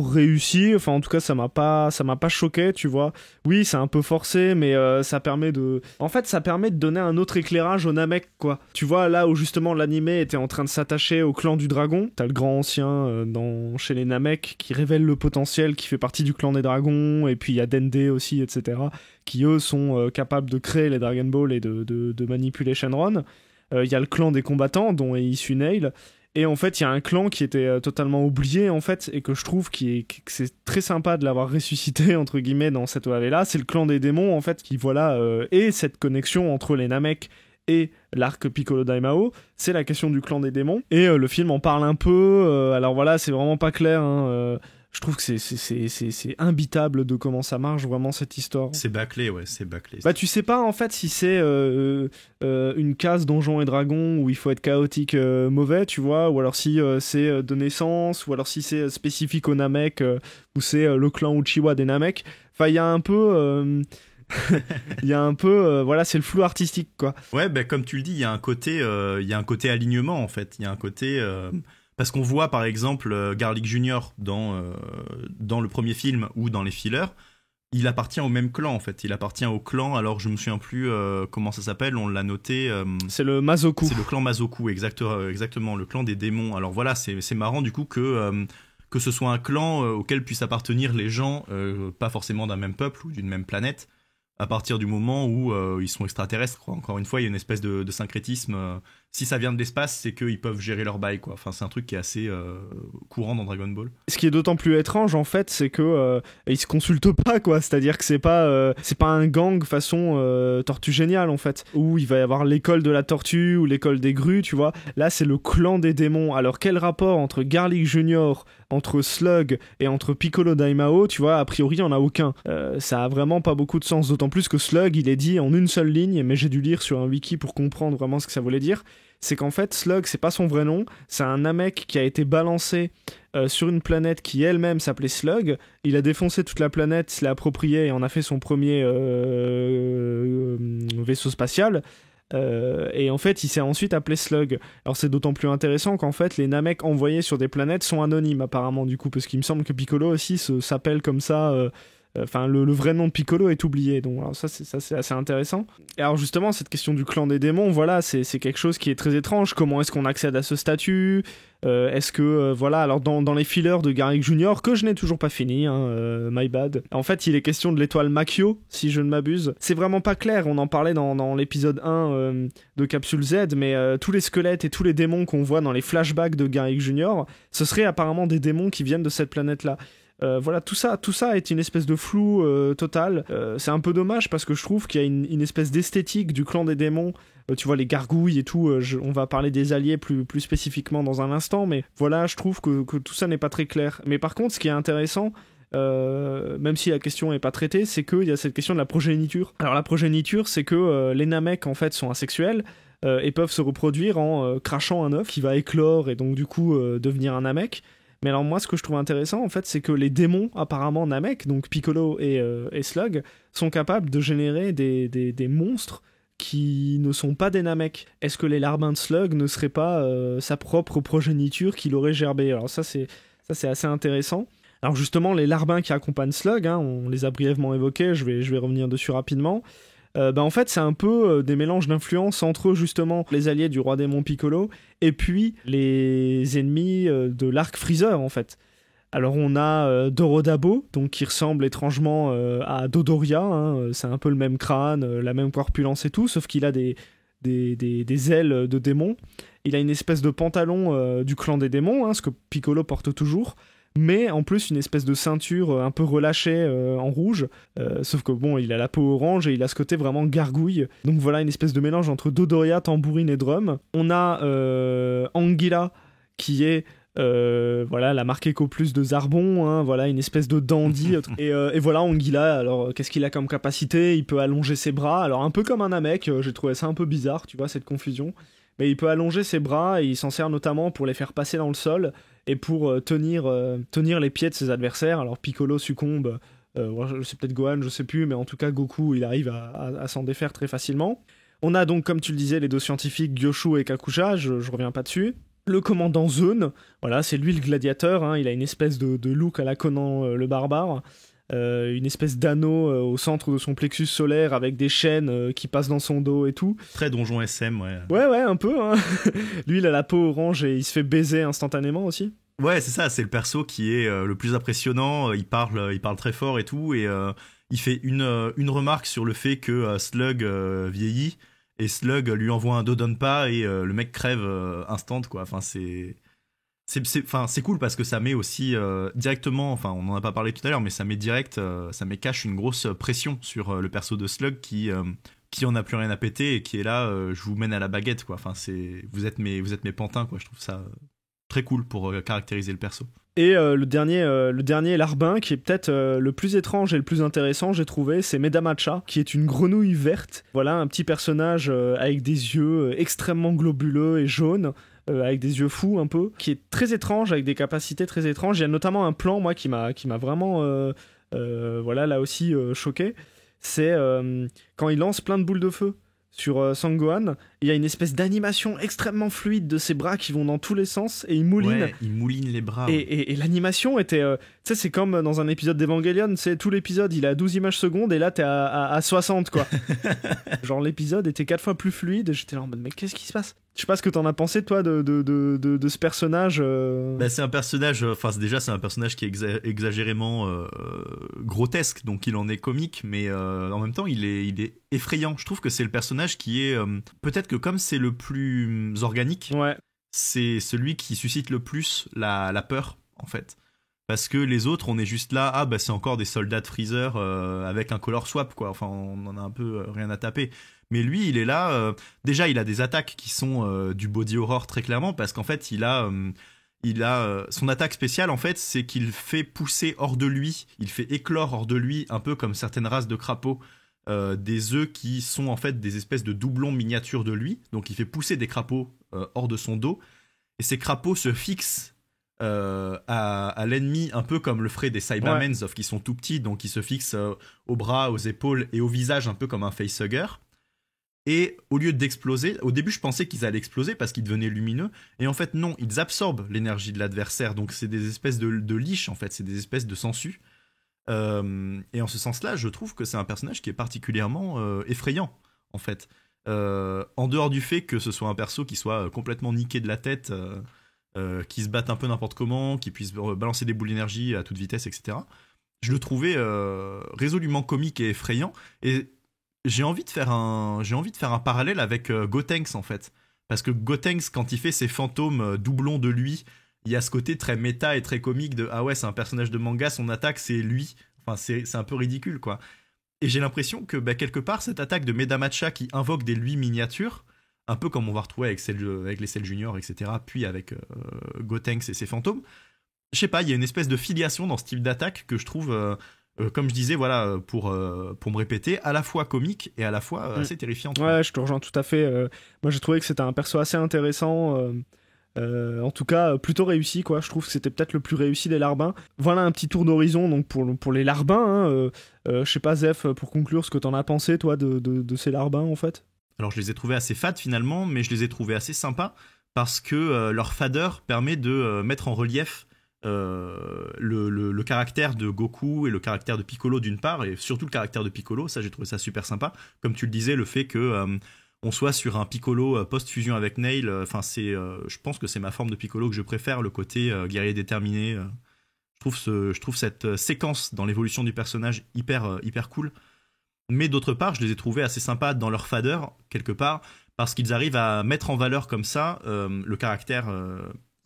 [SPEAKER 1] réussi. Enfin, en tout cas, ça m'a pas choqué, tu vois. Oui, c'est un peu forcé, mais ça permet de donner un autre éclairage au Namek, quoi. Tu vois, là où justement l'animé était en train de s'attacher au clan du dragon, t'as le grand ancien chez les Namek qui révèle le potentiel, qui fait partie du clan des dragons, et puis il y a Dende aussi, etc., qui eux sont capables de créer les Dragon Ball et de manipuler Shenron. Il y a le clan des combattants, dont est issu Nail. Et en fait, il y a un clan qui était totalement oublié, en fait, et que je trouve que c'est très sympa de l'avoir ressuscité, entre guillemets, dans cette OAV-là. C'est le clan des démons, en fait, qui, voilà, et cette connexion entre les Namek et l'arc Piccolo Daimao. C'est la question du clan des démons. Et le film en parle un peu. Alors voilà, c'est vraiment pas clair, hein. Je trouve que c'est imbitable de comment ça marche vraiment cette histoire.
[SPEAKER 2] C'est bâclé, ouais, c'est bâclé.
[SPEAKER 1] Bah tu sais pas en fait si c'est une case Donjons et Dragons où il faut être chaotique mauvais, tu vois, ou alors si c'est de naissance, ou alors si c'est spécifique au Namek, ou c'est le clan Uchiwa des Namek. Enfin il y a un peu... voilà, c'est le flou artistique, quoi.
[SPEAKER 2] Ouais, bah, comme tu le dis, il y a un côté alignement, en fait. Il y a un côté... Parce qu'on voit par exemple Garlic Junior dans le premier film ou dans les fillers, il appartient au même clan en fait. Il appartient au clan, alors je me souviens plus comment ça s'appelle, on l'a noté.
[SPEAKER 1] C'est le Mazoku.
[SPEAKER 2] C'est le clan Mazoku, exactement, le clan des démons. Alors voilà, c'est marrant du coup que ce soit un clan auquel puissent appartenir les gens, pas forcément d'un même peuple ou d'une même planète, à partir du moment où ils sont extraterrestres, quoi. Encore une fois, il y a une espèce de syncrétisme. Si ça vient de l'espace, c'est qu'ils peuvent gérer leur bail, quoi. Enfin, c'est un truc qui est assez courant dans Dragon Ball.
[SPEAKER 1] Ce qui est d'autant plus étrange, en fait, c'est que ils se consultent pas, quoi. C'est-à-dire que c'est pas un gang façon Tortue Géniale, en fait, où il va y avoir l'école de la tortue ou l'école des grues, tu vois. Là, c'est le clan des démons. Alors, quel rapport entre Garlic Junior, entre Slug et entre Piccolo Daimao, tu vois, a priori, il n'y en a aucun. Ça a vraiment pas beaucoup de sens, d'autant plus que Slug, il est dit en une seule ligne, mais j'ai dû lire sur un wiki pour comprendre vraiment ce que ça voulait dire. C'est qu'en fait, Slug, c'est pas son vrai nom, c'est un Namek qui a été balancé sur une planète qui elle-même s'appelait Slug. Il a défoncé toute la planète, se l'a approprié et en a fait son premier vaisseau spatial. Et en fait, il s'est ensuite appelé Slug. Alors c'est d'autant plus intéressant qu'en fait, les Namek envoyés sur des planètes sont anonymes apparemment, du coup, parce qu'il me semble que Piccolo aussi s'appelle comme ça. Enfin, le vrai nom de Piccolo est oublié, donc alors ça c'est assez intéressant. Et alors justement, cette question du clan des démons, voilà, c'est quelque chose qui est très étrange. Comment est-ce qu'on accède à ce statut ? Est-ce que, voilà, alors dans les fillers de Garlic Junior, que je n'ai toujours pas fini, hein, my bad, en fait, il est question de l'étoile Makio, si je ne m'abuse. C'est vraiment pas clair, on en parlait dans l'épisode 1 de Capsule Z, mais tous les squelettes et tous les démons qu'on voit dans les flashbacks de Garlic Junior, ce seraient apparemment des démons qui viennent de cette planète-là. Voilà, tout ça est une espèce de flou total. C'est un peu dommage parce que je trouve qu'il y a une espèce d'esthétique du clan des démons. Tu vois, les gargouilles et tout, on va parler des alliés plus spécifiquement dans un instant, mais voilà, je trouve que tout ça n'est pas très clair. Mais par contre, ce qui est intéressant, même si la question n'est pas traitée, c'est qu'il y a cette question de la progéniture. Alors la progéniture, c'est que les Namek en fait sont asexuels et peuvent se reproduire en crachant un œuf qui va éclore et donc du coup devenir un Namek. Mais alors moi, ce que je trouve intéressant, en fait, c'est que les démons, apparemment Namek, donc Piccolo et Slug, sont capables de générer des monstres qui ne sont pas des Namek. Est-ce que les larbins de Slug ne seraient pas sa propre progéniture qu'il aurait gerbé? Alors ça, c'est assez intéressant. Alors justement, les larbins qui accompagnent Slug, hein, on les a brièvement évoqués, je vais revenir dessus rapidement. En fait, c'est un peu des mélanges d'influences entre justement les alliés du roi démon Piccolo et puis les ennemis de l'arc Freezer en fait. Alors on a Dorodabo, donc qui ressemble étrangement à Dodoria, hein, c'est un peu le même crâne, la même corpulence et tout, sauf qu'il a des ailes de démon. Il a une espèce de pantalon du clan des démons, hein, ce que Piccolo porte toujours. Mais en plus une espèce de ceinture un peu relâchée en rouge, sauf que bon, il a la peau orange et il a ce côté vraiment gargouille. Donc voilà, une espèce de mélange entre Dodoria, tambourine et drum. On a Anguilla qui est voilà la marque Eco Plus de Zarbon, hein, voilà une espèce de dandy. Et voilà Anguilla, alors qu'est-ce qu'il a comme capacité? Il peut allonger ses bras, alors un peu comme un Namek, j'ai trouvé ça un peu bizarre, tu vois, cette confusion. Mais il peut allonger ses bras et il s'en sert notamment pour les faire passer dans le sol et pour tenir les pieds de ses adversaires. Alors Piccolo succombe, c'est peut-être Gohan, je sais plus, mais en tout cas Goku, il arrive à s'en défaire très facilement. On a donc, comme tu le disais, les deux scientifiques Gyoshu et Kakusha, je reviens pas dessus. Le commandant Zeun, voilà, c'est lui le gladiateur, hein, il a une espèce de look à la Conan le barbare. Une espèce d'anneau au centre de son plexus solaire avec des chaînes qui passent dans son dos et tout.
[SPEAKER 2] Très donjon SM, ouais.
[SPEAKER 1] Ouais, un peu. Hein. Lui, il a la peau orange et il se fait baiser instantanément aussi.
[SPEAKER 2] Ouais, c'est ça, c'est le perso qui est le plus impressionnant. Il parle très fort et tout, et il fait une remarque sur le fait que Slug vieillit, et Slug lui envoie un Dodonpa et le mec crève instant, quoi. Enfin, c'est cool parce que ça met aussi directement, enfin on en a pas parlé tout à l'heure, mais ça met direct, ça met cache une grosse pression sur le perso de Slug qui en a plus rien à péter et qui est là, je vous mène à la baguette, quoi. Enfin vous êtes mes pantins, quoi. Je trouve ça très cool pour caractériser le perso.
[SPEAKER 1] Et le dernier larbin qui est peut-être le plus étrange et le plus intéressant, j'ai trouvé, c'est Medamacha, qui est une grenouille verte. Voilà, un petit personnage avec des yeux extrêmement globuleux et jaunes. Avec des yeux fous un peu, qui est très étrange, avec des capacités très étranges. Il y a notamment un plan, moi, qui m'a vraiment, voilà, là aussi choqué. C'est quand il lance plein de boules de feu sur Sangohan, il y a une espèce d'animation extrêmement fluide de ses bras qui vont dans tous les sens et il mouline.
[SPEAKER 2] Ouais, il mouline les bras.
[SPEAKER 1] Et l'animation était... tu sais, c'est comme dans un épisode d'Evangelion, c'est tout l'épisode, il est à 12 images secondes et là t'es à 60, quoi. Genre l'épisode était 4 fois plus fluide et j'étais là en mode, mais qu'est-ce qui se passe? Je sais pas ce que t'en as pensé, toi, de ce personnage.
[SPEAKER 2] Bah, c'est un personnage, enfin déjà c'est un personnage qui est exagérément grotesque, donc il en est comique, mais en même temps il est effrayant. Je trouve que c'est le personnage qui est peut-être que comme c'est le plus organique,
[SPEAKER 1] ouais.
[SPEAKER 2] C'est celui qui suscite le plus la peur, en fait. Parce que les autres, on est juste là, ah bah c'est encore des soldats de Freezer avec un color swap, quoi. Enfin, on en a un peu rien à taper. Mais lui, il est là. Déjà, il a des attaques qui sont du body horror très clairement, parce qu'en fait, il a son attaque spéciale, en fait, c'est qu'il fait pousser hors de lui, il fait éclore hors de lui, un peu comme certaines races de crapauds, des œufs qui sont en fait des espèces de doublons miniatures de lui. Donc, il fait pousser des crapauds hors de son dos, et ces crapauds se fixent à l'ennemi, un peu comme le ferait des Cybermen, sauf qu'ils sont tout petits, donc ils se fixent aux bras, aux épaules et au visage, un peu comme un facehugger. Et au lieu d'exploser, au début je pensais qu'ils allaient exploser parce qu'ils devenaient lumineux, et en fait non, ils absorbent l'énergie de l'adversaire, donc c'est des espèces de liches, en fait, c'est des espèces de sangsues. Et en ce sens-là, je trouve que c'est un personnage qui est particulièrement effrayant, en fait. En dehors du fait que ce soit un perso qui soit complètement niqué de la tête, qui se batte un peu n'importe comment, qui puisse balancer des boules d'énergie à toute vitesse, etc. Je le trouvais résolument comique et effrayant, et j'ai envie de faire un parallèle avec Gotenks, en fait. Parce que Gotenks, quand il fait ses fantômes doublons de lui, il y a ce côté très méta et très comique de ah ouais, c'est un personnage de manga, son attaque c'est lui. Enfin, c'est un peu ridicule, quoi. Et j'ai l'impression que quelque part, cette attaque de Medamacha qui invoque des lui miniatures, un peu comme on va retrouver avec les Cell Junior, etc., puis avec Gotenks et ses fantômes, je sais pas, il y a une espèce de filiation dans ce type d'attaque que je trouve, comme je disais, voilà, pour me répéter, à la fois comique et à la fois assez terrifiante.
[SPEAKER 1] Ouais, je te rejoins tout à fait. Moi, j'ai trouvé que c'était un perso assez intéressant. En tout cas, plutôt réussi, quoi. Je trouve que c'était peut-être le plus réussi des Larbins. Voilà un petit tour d'horizon donc pour les Larbins. Hein. Je sais pas, Zef, pour conclure, ce que t'en as pensé, toi, de ces Larbins, en fait.
[SPEAKER 2] Alors, je les ai trouvés assez fades, finalement, mais je les ai trouvés assez sympas parce que leur fadeur permet de mettre en relief le caractère de Goku et le caractère de Piccolo d'une part, et surtout le caractère de Piccolo. Ça, j'ai trouvé ça super sympa. Comme tu le disais, le fait que on soit sur un Piccolo post-fusion avec Nail, je pense que c'est ma forme de Piccolo que je préfère, le côté guerrier déterminé. Je trouve cette séquence dans l'évolution du personnage hyper cool. Mais d'autre part, je les ai trouvés assez sympas dans leur fadeur, quelque part, parce qu'ils arrivent à mettre en valeur comme ça le caractère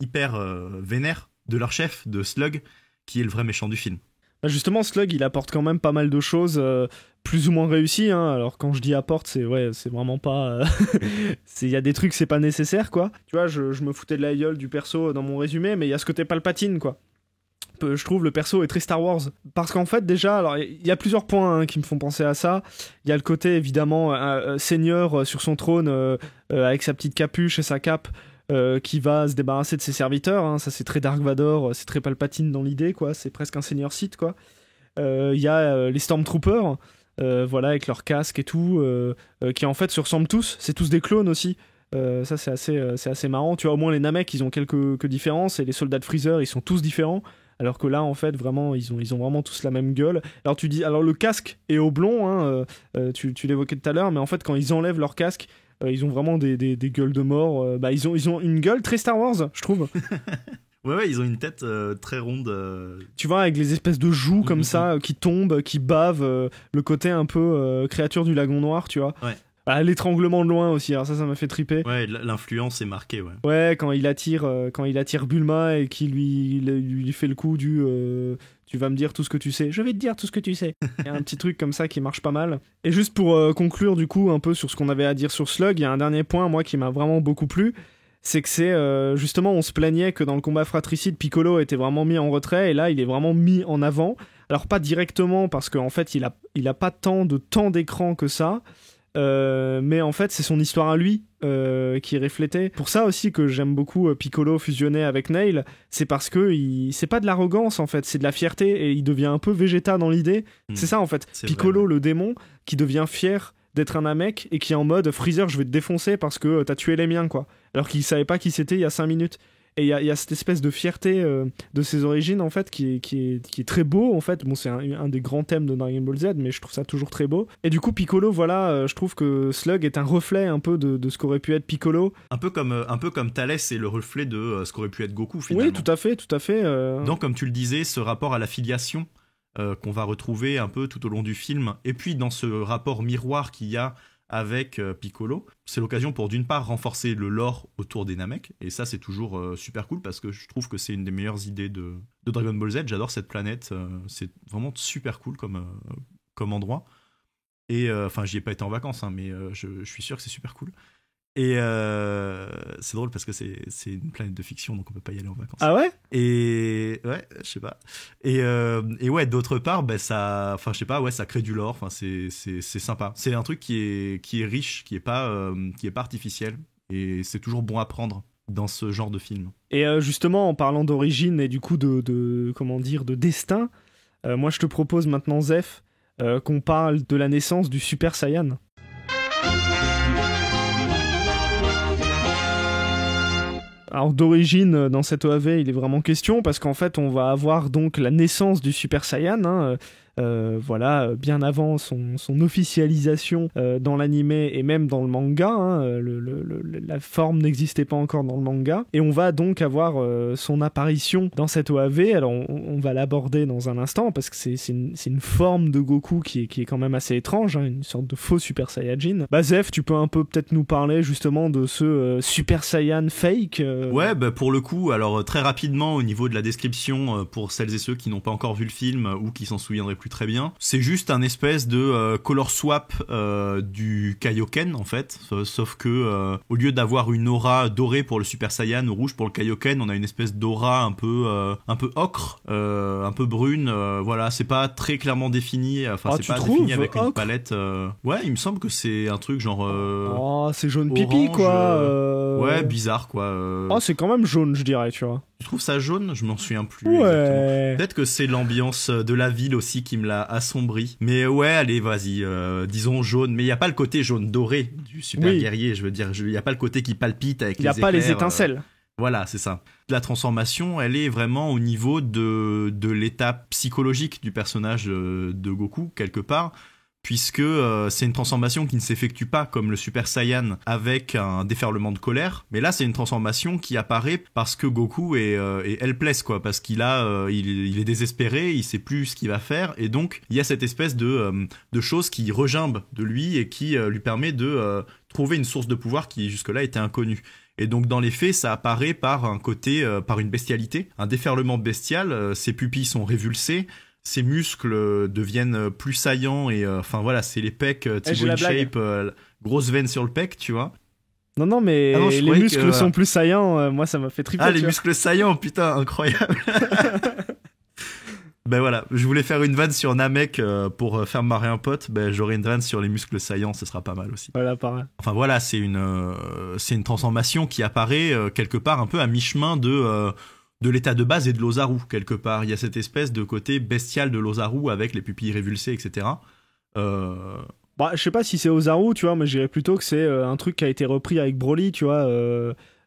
[SPEAKER 2] hyper vénère de leur chef, de Slug, qui est le vrai méchant du film.
[SPEAKER 1] Justement, Slug, il apporte quand même pas mal de choses plus ou moins réussies. Hein. Alors, quand je dis apporte, c'est vraiment pas... Il y a des trucs, c'est pas nécessaire, quoi. Tu vois, je me foutais de la gueule du perso dans mon résumé, mais il y a ce côté Palpatine, quoi. Je trouve le perso est très Star Wars. Parce qu'en fait, déjà, alors il y a plusieurs points qui me font penser à ça. Il y a le côté, évidemment, seigneur sur son trône, avec sa petite capuche et sa cape, qui va se débarrasser de ses serviteurs, hein. Ça c'est très Dark Vador, c'est très Palpatine dans l'idée, quoi. C'est presque un seigneur Sith, quoi. Il y a les Stormtroopers, voilà, avec leur casque et tout, qui en fait se ressemblent tous, c'est tous des clones aussi. Ça c'est assez marrant, tu vois. Au moins les Namek ils ont quelques différences, et les soldats de Freezer ils sont tous différents, alors que là en fait vraiment ils ont vraiment tous la même gueule. Alors le casque est oblong, hein, tu l'évoquais tout à l'heure, mais en fait quand ils enlèvent leur casque, ils ont vraiment des gueules de mort. Ils ont une gueule très Star Wars, je trouve.
[SPEAKER 2] Ouais, ils ont une tête très ronde.
[SPEAKER 1] Tu vois, avec les espèces de joues comme ça, qui tombent, qui bavent, le côté un peu créature du lagon noir, tu vois.
[SPEAKER 2] Ouais.
[SPEAKER 1] L'étranglement de loin aussi, alors ça m'a fait triper.
[SPEAKER 2] Ouais, l'influence est marquée, ouais.
[SPEAKER 1] Ouais, quand il attire Bulma et qu'il lui fait le coup du... tu vas me dire tout ce que tu sais. Je vais te dire tout ce que tu sais. Il y a un petit truc comme ça qui marche pas mal. Et juste pour conclure du coup un peu sur ce qu'on avait à dire sur Slug, il y a un dernier point, moi, qui m'a vraiment beaucoup plu. C'est que c'est justement, on se plaignait que dans le combat fratricide, Piccolo était vraiment mis en retrait, et là, il est vraiment mis en avant. Alors pas directement, parce qu'en fait, il a pas tant de temps d'écran que ça. Mais en fait c'est son histoire à lui qui est reflétée. Pour ça aussi que j'aime beaucoup Piccolo fusionné avec Nail, c'est parce que c'est pas de l'arrogance en fait, c'est de la fierté, et il devient un peu Vegeta dans l'idée. C'est ça en fait, Piccolo vrai, le démon qui devient fier d'être un Namek et qui est en mode Freezer je vais te défoncer parce que t'as tué les miens, quoi, alors qu'il savait pas qui c'était il y a 5 minutes. Et il y a cette espèce de fierté de ses origines en fait qui est très beau en fait. Bon, c'est un des grands thèmes de Dragon Ball Z, mais je trouve ça toujours très beau. Et du coup Piccolo, voilà, je trouve que Slug est un reflet un peu de ce qu'aurait pu être Piccolo.
[SPEAKER 2] Un peu comme Thalès est le reflet de ce qu'aurait pu être Goku finalement.
[SPEAKER 1] Oui, tout à fait.
[SPEAKER 2] Donc comme tu le disais, ce rapport à la filiation qu'on va retrouver un peu tout au long du film, et puis dans ce rapport miroir qu'il y a avec Piccolo, c'est l'occasion pour d'une part renforcer le lore autour des Namek, et ça c'est toujours super cool parce que je trouve que c'est une des meilleures idées de Dragon Ball Z. J'adore cette planète, c'est vraiment super cool comme endroit, et enfin j'y ai pas été en vacances, hein, mais je suis sûr que c'est super cool. Et c'est drôle parce que c'est une planète de fiction, donc on peut pas y aller en vacances.
[SPEAKER 1] Ah ouais?
[SPEAKER 2] Et ouais, je sais pas. Et ouais, d'autre part, ça, enfin je sais pas, ouais, ça crée du lore. Enfin c'est sympa. C'est un truc qui est riche, qui est pas artificiel, et c'est toujours bon à prendre dans ce genre de film.
[SPEAKER 1] Et justement, en parlant d'origine et du coup de comment dire, de destin, moi je te propose maintenant, Zef, qu'on parle de la naissance du Super Saiyan. Alors d'origine, dans cette OAV, il est vraiment question, parce qu'en fait, on va avoir donc la naissance du Super Saiyan, hein, voilà, bien avant son officialisation dans l'animé et même dans le manga, hein, la forme n'existait pas encore dans le manga, et on va donc avoir son apparition dans cette OAV. Alors on va l'aborder dans un instant, parce que c'est une forme de Goku qui est quand même assez étrange, hein, une sorte de faux Super Saiyajin. Bah Zef, tu peux un peu peut-être nous parler justement de ce Super Saiyan fake
[SPEAKER 2] Ouais, bah pour le coup, alors très rapidement au niveau de la description, pour celles et ceux qui n'ont pas encore vu le film ou qui s'en souviendraient plus très bien, c'est juste un espèce de color swap du Kaioken en fait, sauf que au lieu d'avoir une aura dorée pour le Super Saiyan ou rouge pour le Kaioken, on a une espèce d'aura un peu ocre, un peu brune, voilà, c'est pas très clairement défini, enfin c'est pas défini avec une palette. Ouais, il me semble que c'est un truc genre
[SPEAKER 1] oh, c'est jaune
[SPEAKER 2] orange,
[SPEAKER 1] pipi quoi.
[SPEAKER 2] Ouais, bizarre quoi.
[SPEAKER 1] Oh, c'est quand même jaune, je dirais, tu vois.
[SPEAKER 2] Tu trouves ça jaune? Je m'en souviens plus.
[SPEAKER 1] Ouais.
[SPEAKER 2] Exactement. Peut-être que c'est l'ambiance de la ville aussi qui me l'a assombri. Mais ouais, allez, vas-y, disons jaune. Mais il y a pas le côté jaune doré du super guerrier. Je veux dire, il y a pas le côté qui palpite avec les éclairs.
[SPEAKER 1] Il y a pas les étincelles.
[SPEAKER 2] Voilà, c'est ça. La transformation, elle est vraiment au niveau de l'état psychologique du personnage de Goku, quelque part. Puisque c'est une transformation qui ne s'effectue pas comme le Super Saiyan avec un déferlement de colère, mais là c'est une transformation qui apparaît parce que Goku est helpless quoi, parce qu'il il est désespéré, il sait plus ce qu'il va faire, et donc il y a cette espèce de chose qui regimbe de lui et qui lui permet de trouver une source de pouvoir qui jusque-là était inconnue. Et donc dans les faits, ça apparaît par un côté, par une bestialité, un déferlement bestial, ses pupilles sont révulsées, ses muscles deviennent plus saillants et enfin voilà, c'est les pecs T-bone shape, grosse veine sur le pec, tu vois.
[SPEAKER 1] Non, mais les muscles sont plus saillants, moi ça m'a fait triper.
[SPEAKER 2] Ah, les muscles saillants, putain, incroyable. Ben voilà, je voulais faire une vanne sur Namek pour faire marrer un pote, ben j'aurai une vanne sur les muscles saillants, ce sera pas mal aussi.
[SPEAKER 1] Voilà, pareil.
[SPEAKER 2] Enfin voilà, c'est une transformation qui apparaît quelque part un peu à mi-chemin de l'état de base et de l'Ozaru, quelque part. Il y a cette espèce de côté bestial de l'Ozaru avec les pupilles révulsées, etc.
[SPEAKER 1] Bah, je sais pas si c'est Ozaru, tu vois, mais je dirais plutôt que c'est un truc qui a été repris avec Broly, tu vois.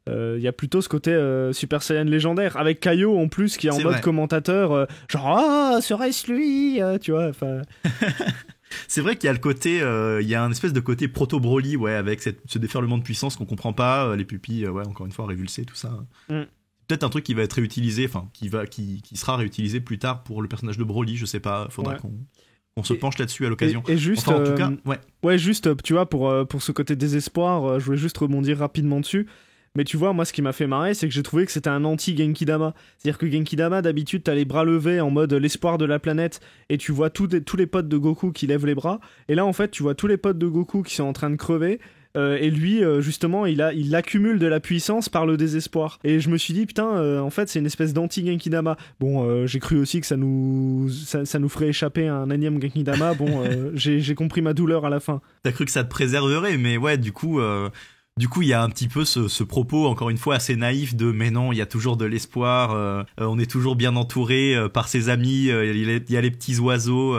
[SPEAKER 1] Y a plutôt ce côté Super Saiyan légendaire, avec Kaio en plus, qui est en mode commentateur, genre « Ah, serait-ce lui ?» tu vois, enfin...
[SPEAKER 2] C'est vrai qu'il y a le côté, il y a un espèce de côté proto-Broly, ouais, avec ce déferlement de puissance qu'on comprend pas, les pupilles, ouais, encore une fois, révulsées, tout ça. Peut-être un truc qui va être réutilisé, enfin qui sera réutilisé plus tard pour le personnage de Broly, je sais pas, faudra qu'on se penche là-dessus à l'occasion.
[SPEAKER 1] Et juste,
[SPEAKER 2] enfin, en tout cas,
[SPEAKER 1] ouais, juste, tu vois, pour ce côté désespoir, je voulais juste rebondir rapidement dessus. Mais tu vois, moi, ce qui m'a fait marrer, c'est que j'ai trouvé que c'était un anti-Genki-Dama. C'est-à-dire que Genki-Dama, d'habitude, t'as les bras levés en mode l'espoir de la planète, et tu vois tous les potes de Goku qui lèvent les bras. Et là, en fait, tu vois tous les potes de Goku qui sont en train de crever. Et lui, justement, il accumule de la puissance par le désespoir. Et je me suis dit, putain, en fait, c'est une espèce d'anti-Genki-Dama. Bon, j'ai cru aussi que ça nous ferait échapper à un énième Genki-Dama. Bon, j'ai compris ma douleur à la fin.
[SPEAKER 2] T'as cru que ça te préserverait, mais ouais, du coup, il y a un petit peu ce propos, encore une fois, assez naïf de « mais non, il y a toujours de l'espoir, on est toujours bien entouré par ses amis, il y a les petits oiseaux. »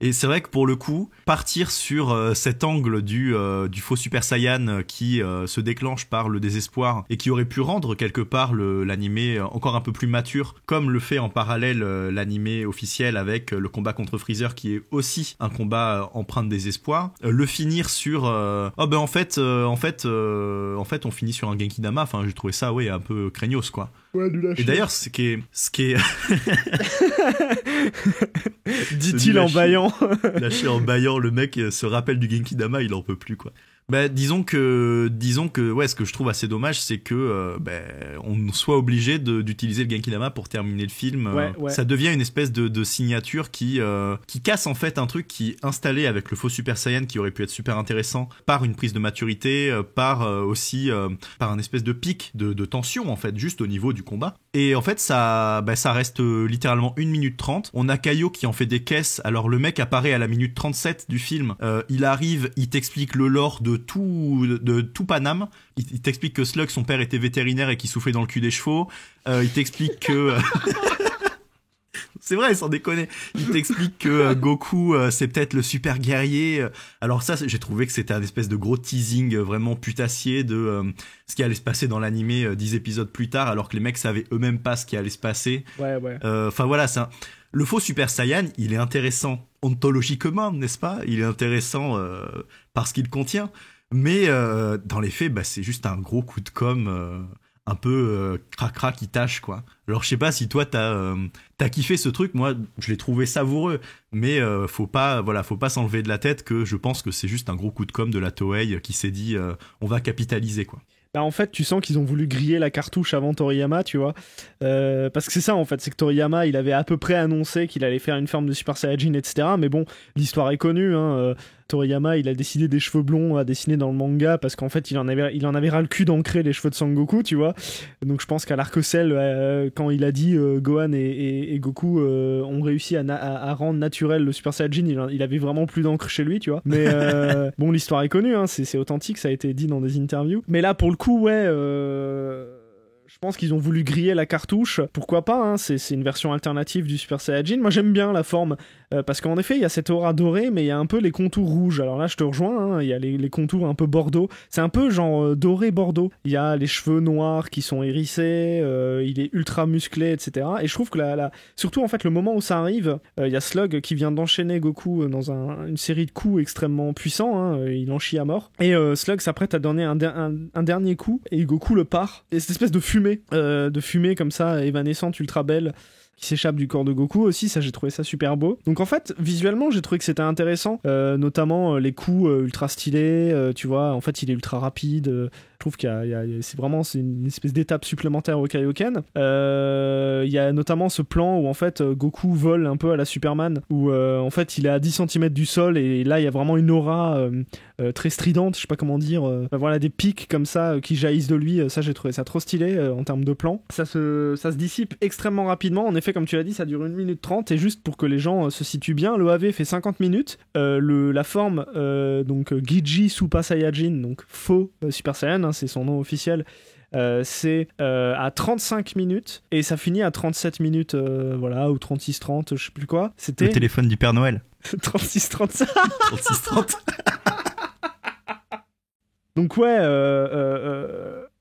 [SPEAKER 2] Et c'est vrai que pour le coup, partir sur cet angle du faux Super Saiyan qui se déclenche par le désespoir et qui aurait pu rendre quelque part l'animé encore un peu plus mature, comme le fait en parallèle l'animé officiel avec le combat contre Freezer qui est aussi un combat empreint de désespoir, le finir sur en fait on finit sur un Genki-Dama. Enfin, j'ai trouvé ça un peu craignos quoi.
[SPEAKER 1] Ouais, du lâcher.
[SPEAKER 2] Et d'ailleurs, ce qui est
[SPEAKER 1] dit-il en bâillant.
[SPEAKER 2] Lâché en bâillant, le mec se rappelle du Genki-Dama, il en peut plus quoi. Bah, disons que ouais, ce que je trouve assez dommage, c'est que on soit obligé d'utiliser le Genki-Dama pour terminer le film.
[SPEAKER 1] Ouais.
[SPEAKER 2] Ça devient une espèce de signature qui casse en fait un truc qui est installé avec le faux Super Saiyan, qui aurait pu être super intéressant par une prise de maturité, par aussi par un espèce de pic de tension en fait, juste au niveau du combat. Et en fait ça reste littéralement 1 minute 30. On a Kaio qui en fait des caisses. Alors le mec apparaît à la minute 37 du film. Il arrive, il t'explique le lore de tout Paname. Il t'explique que Slug, son père, était vétérinaire et qu'il soufflait dans le cul des chevaux. Il t'explique que... C'est vrai, sans déconner. Il t'explique que Goku, c'est peut-être le super guerrier. Alors ça, j'ai trouvé que c'était un espèce de gros teasing vraiment putassier de ce qui allait se passer dans l'animé 10 épisodes plus tard, alors que les mecs savaient eux-mêmes pas ce qui allait se passer.
[SPEAKER 1] Ouais.
[SPEAKER 2] Enfin voilà, Le faux Super Saiyan, il est intéressant ontologiquement, n'est-ce pas? Il est intéressant parce qu'il contient. Mais dans les faits, bah, c'est juste un gros coup de com' un peu cracra qui tâche, quoi. Alors je sais pas si toi t'as kiffé ce truc, moi je l'ai trouvé savoureux, mais faut pas s'enlever de la tête que je pense que c'est juste un gros coup de com' de la Toei qui s'est dit on va capitaliser, quoi.
[SPEAKER 1] Bah en fait, tu sens qu'ils ont voulu griller la cartouche avant Toriyama, tu vois. Parce que c'est ça, en fait, c'est que Toriyama, il avait à peu près annoncé qu'il allait faire une forme de Super Saiyajin, etc. Mais bon, l'histoire est connue, hein. Toriyama, il a décidé des cheveux blonds à dessiner dans le manga parce qu'en fait, il en avait ras le cul d'ancrer les cheveux de Sangoku, tu vois. Donc je pense qu'à l'arc-en-ciel, quand il a dit Gohan et Goku ont réussi à rendre naturel le Super Saiyajin, il avait vraiment plus d'encre chez lui, tu vois. Mais bon, l'histoire est connue, hein, c'est authentique, ça a été dit dans des interviews. Mais là, pour le coup, ouais... Je pense qu'ils ont voulu griller la cartouche. Pourquoi pas, hein, c'est une version alternative du Super Saiyajin. Moi, j'aime bien la forme. Parce qu'en effet, il y a cette aura dorée, mais il y a un peu les contours rouges. Alors là, je te rejoins, hein, il y a les contours un peu bordeaux. C'est un peu genre doré-bordeaux. Il y a les cheveux noirs qui sont hérissés, il est ultra musclé, etc. Et je trouve que surtout, en fait, le moment où ça arrive, il y a Slug qui vient d'enchaîner Goku dans une série de coups extrêmement puissants. Hein, il en chie à mort. Et Slug s'apprête à donner un dernier coup, et Goku le part. Et cette espèce de fumée comme ça, évanescente, ultra belle, qui s'échappe du corps de Goku aussi, ça j'ai trouvé ça super beau. Donc en fait, visuellement j'ai trouvé que c'était intéressant, notamment les coups ultra stylés, tu vois, en fait il est ultra rapide, je trouve c'est une espèce d'étape supplémentaire au Kaioken. Il y a notamment ce plan où en fait Goku vole un peu à la Superman, où en fait il est à 10 cm du sol et là il y a vraiment une aura très stridente, je sais pas comment dire, voilà, des pics comme ça qui jaillissent de lui, ça j'ai trouvé ça trop stylé en termes de plan. Ça se dissipe extrêmement rapidement, en effet comme tu l'as dit ça dure 1 minute 30 et juste pour que les gens se situent bien, le AV fait 50 minutes, la forme donc Gigi Super Saiyajin, donc faux Super Saiyan, hein, c'est son nom officiel, c'est à 35 minutes et ça finit à 37 minutes, voilà, ou 36-30, je sais plus quoi. C'était
[SPEAKER 2] le téléphone du Père Noël.
[SPEAKER 1] 36-30.
[SPEAKER 2] 36-30.
[SPEAKER 1] Donc ouais,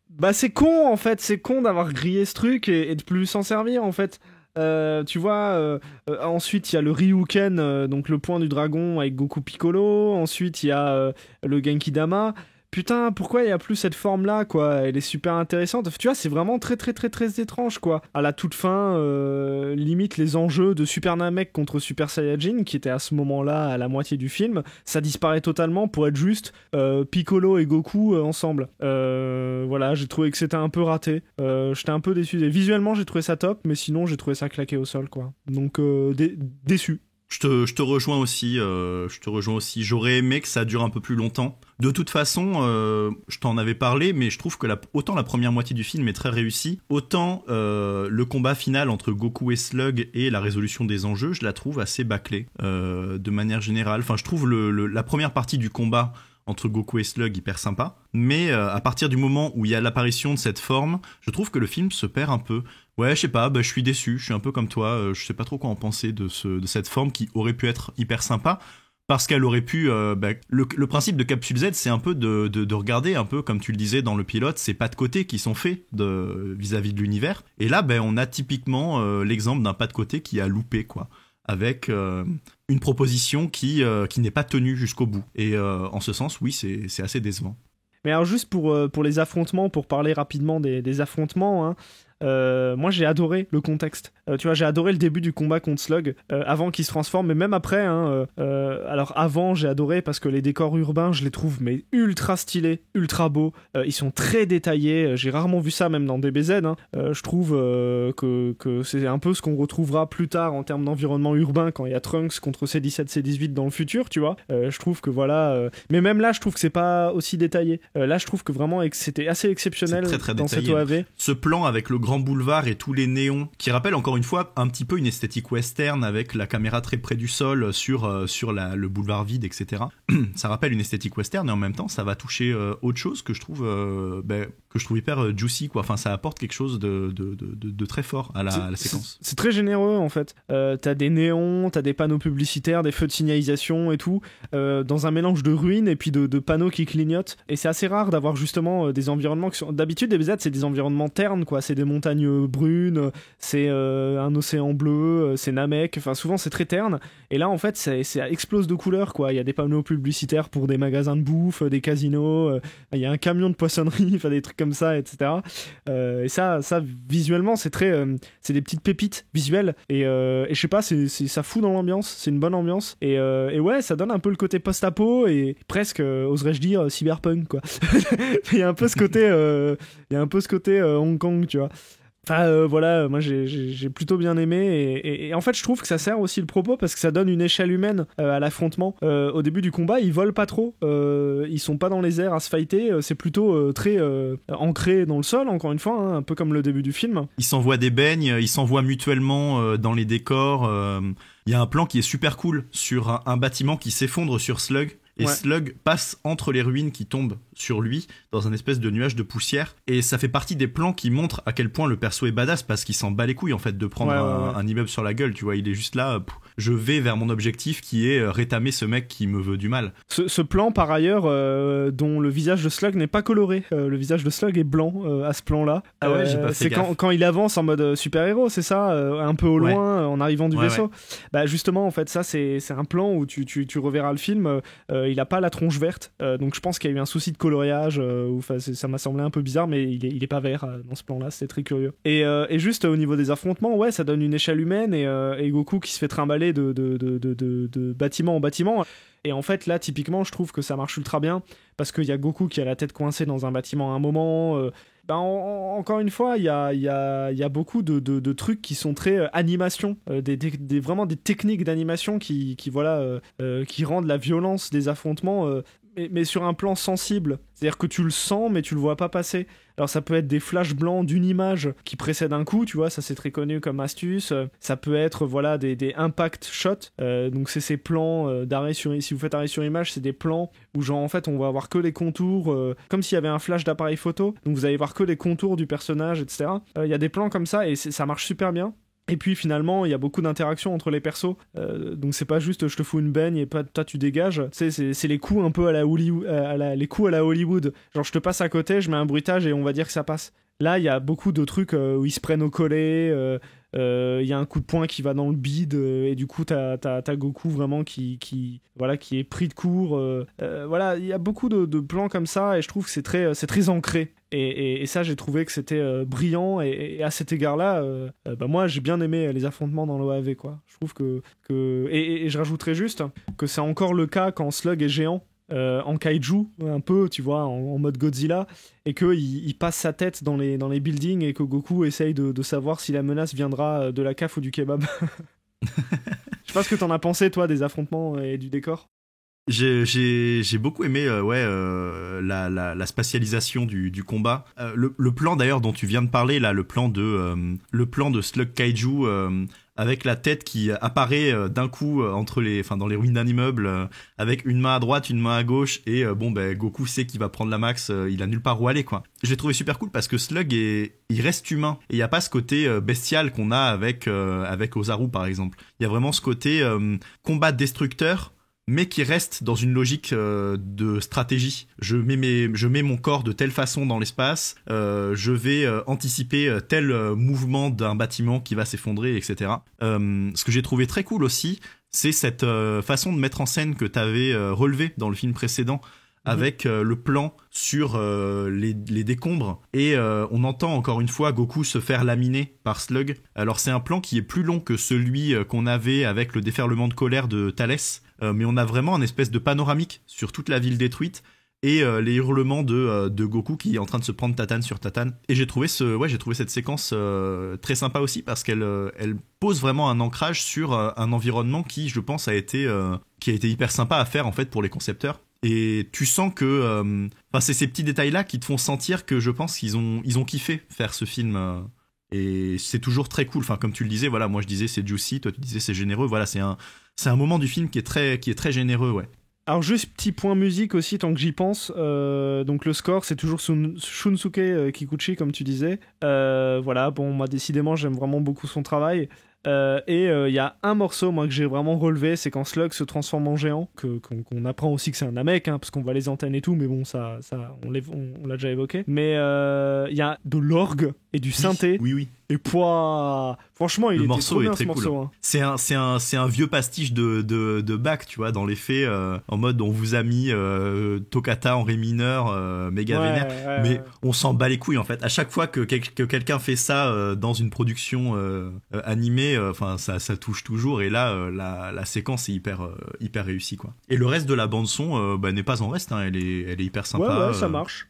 [SPEAKER 1] bah c'est con en fait, c'est con d'avoir grillé ce truc et de plus s'en servir en fait. Tu vois, ensuite il y a le Ryuken, donc le point du dragon avec Goku Piccolo. Ensuite il y a le Genki Dama. Putain, pourquoi il y a plus cette forme-là, quoi? Elle est super intéressante. Tu vois, c'est vraiment très très très très étrange, quoi. À la toute fin, limite les enjeux de Super Namek contre Super Saiyajin, qui étaient à ce moment-là à la moitié du film, ça disparaît totalement pour être juste Piccolo et Goku ensemble. Voilà, j'ai trouvé que c'était un peu raté. J'étais un peu déçu. Et visuellement, j'ai trouvé ça top, mais sinon, j'ai trouvé ça claqué au sol, quoi. Donc, déçu.
[SPEAKER 2] Je te rejoins aussi. J'aurais aimé que ça dure un peu plus longtemps. De toute façon, je t'en avais parlé, mais je trouve que autant la première moitié du film est très réussie, autant le combat final entre Goku et Slug et la résolution des enjeux, je la trouve assez bâclée de manière générale. Enfin, je trouve la première partie du combat entre Goku et Slug hyper sympa, mais à partir du moment où il y a l'apparition de cette forme, je trouve que le film se perd un peu. Ouais, je sais pas, je suis déçu, je suis un peu comme toi, je sais pas trop quoi en penser de cette forme qui aurait pu être hyper sympa, parce qu'elle aurait pu... le principe de Capsule Z, c'est un peu de regarder, un peu comme tu le disais dans le pilote, ces pas de côté qui sont faits vis-à-vis de l'univers, et là, on a typiquement l'exemple d'un pas de côté qui a loupé, quoi, avec une proposition qui n'est pas tenue jusqu'au bout. Et en ce sens, oui, c'est assez décevant.
[SPEAKER 1] Mais alors juste pour les affrontements, pour parler rapidement des affrontements, hein, moi j'ai adoré le contexte. Tu vois, j'ai adoré le début du combat contre Slug, avant qu'il se transforme, mais même après, hein, alors avant j'ai adoré parce que les décors urbains je les trouve mais ultra stylés, ultra beaux, ils sont très détaillés, j'ai rarement vu ça même dans DBZ, hein. Je trouve que c'est un peu ce qu'on retrouvera plus tard en termes d'environnement urbain quand il y a Trunks contre C17, C18 dans le futur, tu vois. Je trouve que voilà, mais même là je trouve que c'est pas aussi détaillé. Là je trouve que vraiment c'était assez exceptionnel
[SPEAKER 2] très, très
[SPEAKER 1] dans
[SPEAKER 2] détaillé.
[SPEAKER 1] cette OAV.
[SPEAKER 2] Ce plan avec le grand boulevard et tous les néons qui rappellent encore une fois un petit peu une esthétique western avec la caméra très près du sol sur le boulevard vide, etc. Ça rappelle une esthétique western et en même temps ça va toucher autre chose que je trouve que je trouve hyper juicy, quoi. Enfin, ça apporte quelque chose de très fort à la séquence.
[SPEAKER 1] C'est très généreux en fait. T'as des néons, t'as des panneaux publicitaires, des feux de signalisation et tout, dans un mélange de ruines et puis de panneaux qui clignotent. Et c'est assez rare d'avoir justement des environnements qui sont... D'habitude, les BZ, c'est des environnements ternes, quoi. C'est des montagnes brunes, c'est un océan bleu, c'est Namek. Enfin, souvent, c'est très terne. Et là, en fait, ça explose de couleurs, quoi. Il y a des panneaux publicitaires pour des magasins de bouffe, des casinos, il y a un camion de poissonnerie, enfin des trucs comme ça, etc. Et ça visuellement, c'est très, c'est des petites pépites visuelles. Et je sais pas, ça fout dans l'ambiance. C'est une bonne ambiance. Et ouais, ça donne un peu le côté post-apo et presque, oserais-je dire, cyberpunk, quoi. Il y a un peu ce côté, Hong Kong, tu vois. Enfin voilà, moi j'ai plutôt bien aimé et en fait je trouve que ça sert aussi le propos parce que ça donne une échelle humaine à l'affrontement. Au début du combat, ils volent pas trop, ils sont pas dans les airs à se fighter, c'est plutôt très ancré dans le sol, encore une fois, hein, un peu comme le début du film.
[SPEAKER 2] Ils s'envoient des beignes, ils s'envoient mutuellement dans les décors. Il y a un plan qui est super cool sur un bâtiment qui s'effondre sur Slug. Et ouais. Slug passe entre les ruines qui tombent sur lui dans un espèce de nuage de poussière. Et ça fait partie des plans qui montrent à quel point le perso est badass parce qu'il s'en bat les couilles en fait de prendre un immeuble sur la gueule. Tu vois, il est juste là. Je vais vers mon objectif qui est rétamer ce mec qui me veut du mal.
[SPEAKER 1] Ce plan par ailleurs dont le visage de Slug n'est pas coloré. Le visage de Slug est blanc à ce plan-là.
[SPEAKER 2] Ah ouais, j'ai pas fait
[SPEAKER 1] c'est
[SPEAKER 2] gaffe.
[SPEAKER 1] quand il avance en mode super-héros, c'est ça, un peu au loin en arrivant du vaisseau. Ouais. Bah justement en fait ça c'est un plan où tu reverras le film. Il a pas la tronche verte, donc je pense qu'il y a eu un souci de coloriage. Ça m'a semblé un peu bizarre, mais il est pas vert dans ce plan-là. C'était très curieux. Et juste au niveau des affrontements, ouais, ça donne une échelle humaine et Goku qui se fait trimballer de bâtiment en bâtiment. Et en fait, là, typiquement, je trouve que ça marche ultra bien parce qu'il y a Goku qui a la tête coincée dans un bâtiment à un moment. Encore une fois, il y a beaucoup de trucs qui sont très animation, vraiment des techniques d'animation qui rendent la violence des affrontements, mais sur un plan sensible. C'est-à-dire que tu le sens, mais tu le vois pas passer. Alors ça peut être des flashs blancs d'une image qui précède un coup, tu vois, ça c'est très connu comme astuce. Ça peut être des impact shots, donc c'est ces plans d'arrêt sur... Si vous faites arrêt sur image, c'est des plans où genre en fait on va avoir que les contours, comme s'il y avait un flash d'appareil photo, donc vous allez voir que les contours du personnage, etc. Il y a des plans comme ça et ça marche super bien. Et puis finalement, il y a beaucoup d'interactions entre les persos, donc c'est pas juste je te fous une baigne et toi tu dégages. Tu sais, c'est les coups un peu à la Hollywood, les coups à la Hollywood. Genre je te passe à côté, je mets un bruitage et on va dire que ça passe. Là, il y a beaucoup de trucs où ils se prennent au collet. Il y a un coup de poing qui va dans le bide et du coup t'as Goku vraiment qui est pris de court. Voilà, il y a beaucoup de plans comme ça et je trouve que c'est très ancré. Et ça, j'ai trouvé que c'était brillant et à cet égard-là, moi j'ai bien aimé les affrontements dans l'OAV, quoi. Je trouve que et je rajouterais juste que c'est encore le cas quand Slug est géant. En kaiju un peu, tu vois, en mode Godzilla, et qu'il passe sa tête dans les buildings et que Goku essaye de savoir si la menace viendra de la CAF ou du kebab. Je sais pas ce que t'en as pensé, toi, des affrontements et du décor.
[SPEAKER 2] J'ai beaucoup aimé la spatialisation du combat. Le plan d'ailleurs dont tu viens de parler là, le plan de Slug Kaiju avec la tête qui apparaît d'un coup dans les ruines d'un immeuble avec une main à droite, une main à gauche et Goku sait qu'il va prendre la max, il a nulle part où aller, quoi. Je l'ai trouvé super cool parce que Slug il reste humain et il y a pas ce côté bestial qu'on a avec Ozaru par exemple. Il y a vraiment ce côté combat destructeur, mais qui reste dans une logique de stratégie. Je mets mon corps de telle façon dans l'espace, je vais anticiper tel mouvement d'un bâtiment qui va s'effondrer, etc. Ce que j'ai trouvé très cool aussi, c'est cette façon de mettre en scène que t'avais relevé dans le film précédent, avec le plan sur les décombres et on entend encore une fois Goku se faire laminer par Slug. Alors c'est un plan qui est plus long que celui qu'on avait avec le déferlement de colère de Thalès, mais on a vraiment un espèce de panoramique sur toute la ville détruite et les hurlements de Goku qui est en train de se prendre tatane sur tatane. Et j'ai trouvé cette séquence très sympa aussi parce qu'elle pose vraiment un ancrage sur un environnement qui, je pense, a été hyper sympa à faire en fait pour les concepteurs. Et tu sens que c'est ces petits détails là qui te font sentir que je pense qu'ils ont kiffé faire ce film et c'est toujours très cool. Enfin, comme tu le disais, voilà, moi je disais c'est juicy, toi tu disais c'est généreux. Voilà, c'est un moment du film qui est très généreux, ouais.
[SPEAKER 1] Alors juste petit point musique aussi tant que j'y pense, donc le score c'est toujours Shunsuke Kikuchi comme tu disais, voilà, bon moi décidément j'aime vraiment beaucoup son travail. Et il y a un morceau moi que j'ai vraiment relevé, c'est quand Slug se transforme en géant, qu'on apprend aussi que c'est un Namek, hein, parce qu'on voit les antennes et tout, mais bon ça on l'a déjà évoqué. Mais il y a de l'orgue et du synthé.
[SPEAKER 2] Oui.
[SPEAKER 1] Et franchement, il
[SPEAKER 2] le
[SPEAKER 1] était
[SPEAKER 2] morceau
[SPEAKER 1] trop
[SPEAKER 2] est
[SPEAKER 1] bien
[SPEAKER 2] très
[SPEAKER 1] ce
[SPEAKER 2] cool.
[SPEAKER 1] morceau.
[SPEAKER 2] Hein. C'est un vieux pastiche de Bach, tu vois, dans les faits, en mode on vous a mis toccata en ré mineur, méga vénère, mais on s'en bat les couilles en fait. À chaque fois que quelqu'un fait ça dans une production animée, enfin ça touche toujours. Et là, la séquence est hyper réussie quoi. Et le reste de la bande son n'est pas en reste, hein. Elle est hyper sympa.
[SPEAKER 1] Ouais, ça marche.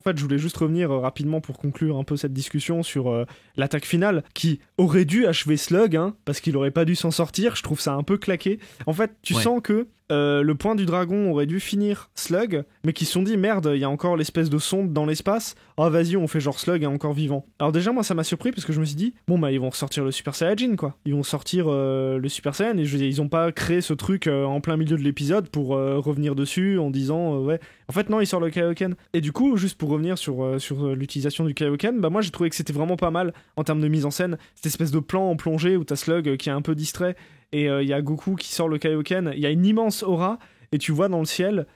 [SPEAKER 1] En fait, je voulais juste revenir rapidement pour conclure un peu cette discussion sur l'attaque finale qui aurait dû achever Slug, hein, parce qu'il aurait pas dû s'en sortir. Je trouve ça un peu claqué. En fait, tu sens que le point du dragon aurait dû finir Slug, mais qu'ils se sont dit merde, il y a encore l'espèce de sonde dans l'espace. Ah vas-y, on fait genre Slug est encore vivant. Alors déjà moi ça m'a surpris parce que je me suis dit bon bah ils vont ressortir le Super Saiyajin quoi. Ils vont sortir le Super Saiyan et je veux dire, ils ont pas créé ce truc en plein milieu de l'épisode pour revenir dessus en disant ouais. En fait non, il sort le Kaioken. Et du coup juste pour revenir sur l'utilisation du Kaioken, bah moi j'ai trouvé que c'était vraiment pas mal en termes de mise en scène. Cette espèce de plan en plongée où t'as Slug qui est un peu distrait. Et il y a Goku qui sort le Kaioken, il y a une immense aura, et tu vois dans le ciel,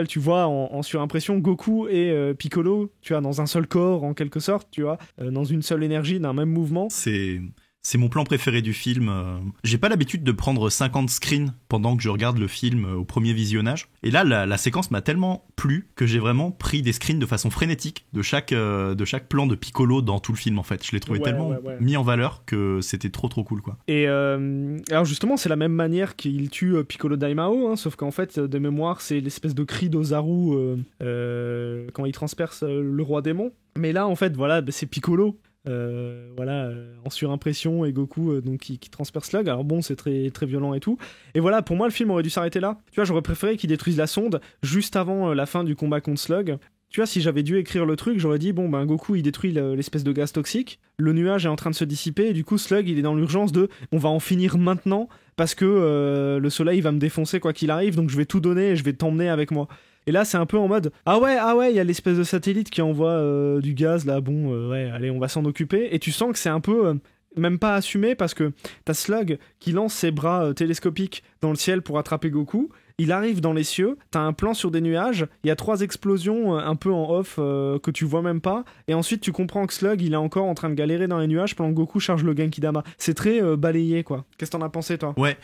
[SPEAKER 1] tu vois en surimpression Goku et Piccolo, tu vois, dans un seul corps en quelque sorte, tu vois, dans une seule énergie, d'un même mouvement.
[SPEAKER 2] C'est mon plan préféré du film. J'ai pas l'habitude de prendre 50 screens pendant que je regarde le film au premier visionnage. Et là, la séquence m'a tellement plu que j'ai vraiment pris des screens de façon frénétique de chaque plan de Piccolo dans tout le film en fait. Je l'ai trouvé tellement mis en valeur que c'était trop cool quoi.
[SPEAKER 1] Et alors justement, c'est la même manière qu'il tue Piccolo Daimao, hein, sauf qu'en fait, de mémoire, c'est l'espèce de cri d'Ozaru quand il transperce le roi démon. Mais là, en fait, voilà, c'est Piccolo. En surimpression et Goku donc qui transperce Slug. Alors bon, c'est très très violent et tout. Et voilà, pour moi le film aurait dû s'arrêter là. Tu vois, j'aurais préféré qu'il détruise la sonde juste avant la fin du combat contre Slug. Tu vois, si j'avais dû écrire le truc, j'aurais dit bon ben Goku il détruit l'espèce de gaz toxique, le nuage est en train de se dissiper et du coup Slug il est dans l'urgence de on va en finir maintenant parce que le soleil va me défoncer quoi qu'il arrive, donc je vais tout donner et je vais t'emmener avec moi. Et là, c'est un peu en mode ah ouais, il y a l'espèce de satellite qui envoie du gaz là. Bon, allez, on va s'en occuper. Et tu sens que c'est un peu même pas assumé parce que t'as Slug qui lance ses bras télescopiques dans le ciel pour attraper Goku. Il arrive dans les cieux, t'as un plan sur des nuages, il y a 3 explosions un peu en off que tu vois même pas, et ensuite tu comprends que Slug il est encore en train de galérer dans les nuages pendant que Goku charge le Genkidama. C'est très balayé quoi. Qu'est-ce que t'en as pensé toi ?
[SPEAKER 2] Ouais,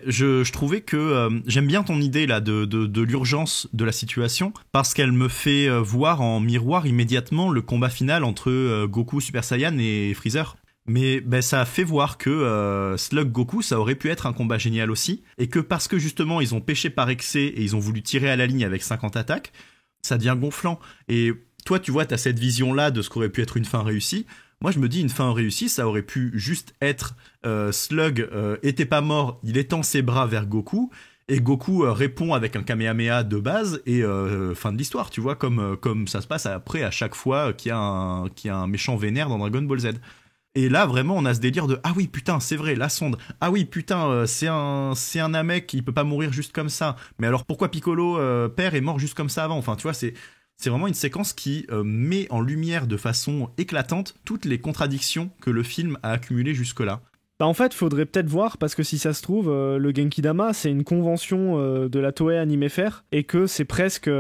[SPEAKER 2] je trouvais que j'aime bien ton idée là de l'urgence de la situation parce qu'elle me fait voir en miroir immédiatement le combat final entre Goku Super Saiyan et Freezer. Mais ça a fait voir que Slug Goku, ça aurait pu être un combat génial aussi, et que parce que justement ils ont pêché par excès et ils ont voulu tirer à la ligne avec 50 attaques, ça devient gonflant. Et toi, tu vois, t'as cette vision-là de ce qu'aurait pu être une fin réussie. Moi, je me dis, une fin réussie, ça aurait pu juste être Slug était pas mort, il étend ses bras vers Goku, et Goku répond avec un Kamehameha de base, et fin de l'histoire, tu vois, comme ça se passe après à chaque fois qu'il y a un méchant vénère dans Dragon Ball Z. Et là, vraiment, on a ce délire de « Ah oui, putain, c'est vrai, la sonde. Ah oui, putain, c'est un Namek, il peut pas mourir juste comme ça. Mais alors, pourquoi Piccolo, père, est mort juste comme ça avant ?» Enfin, tu vois, c'est vraiment une séquence qui met en lumière de façon éclatante toutes les contradictions que le film a accumulées jusque-là.
[SPEAKER 1] Bah en fait, faudrait peut-être voir, parce que si ça se trouve, le Genkidama, c'est une convention de la Toei Animéfaire, et que c'est presque...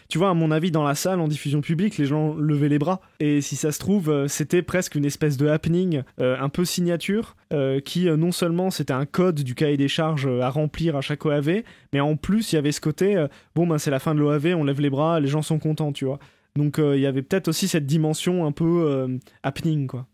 [SPEAKER 1] tu vois, à mon avis, dans la salle, en diffusion publique, les gens levaient les bras. Et si ça se trouve, c'était presque une espèce de happening, un peu signature, qui non seulement c'était un code du cahier des charges à remplir à chaque OAV, mais en plus, il y avait ce côté, c'est la fin de l'OAV, on lève les bras, les gens sont contents, tu vois. Donc il y avait peut-être aussi cette dimension un peu happening, quoi.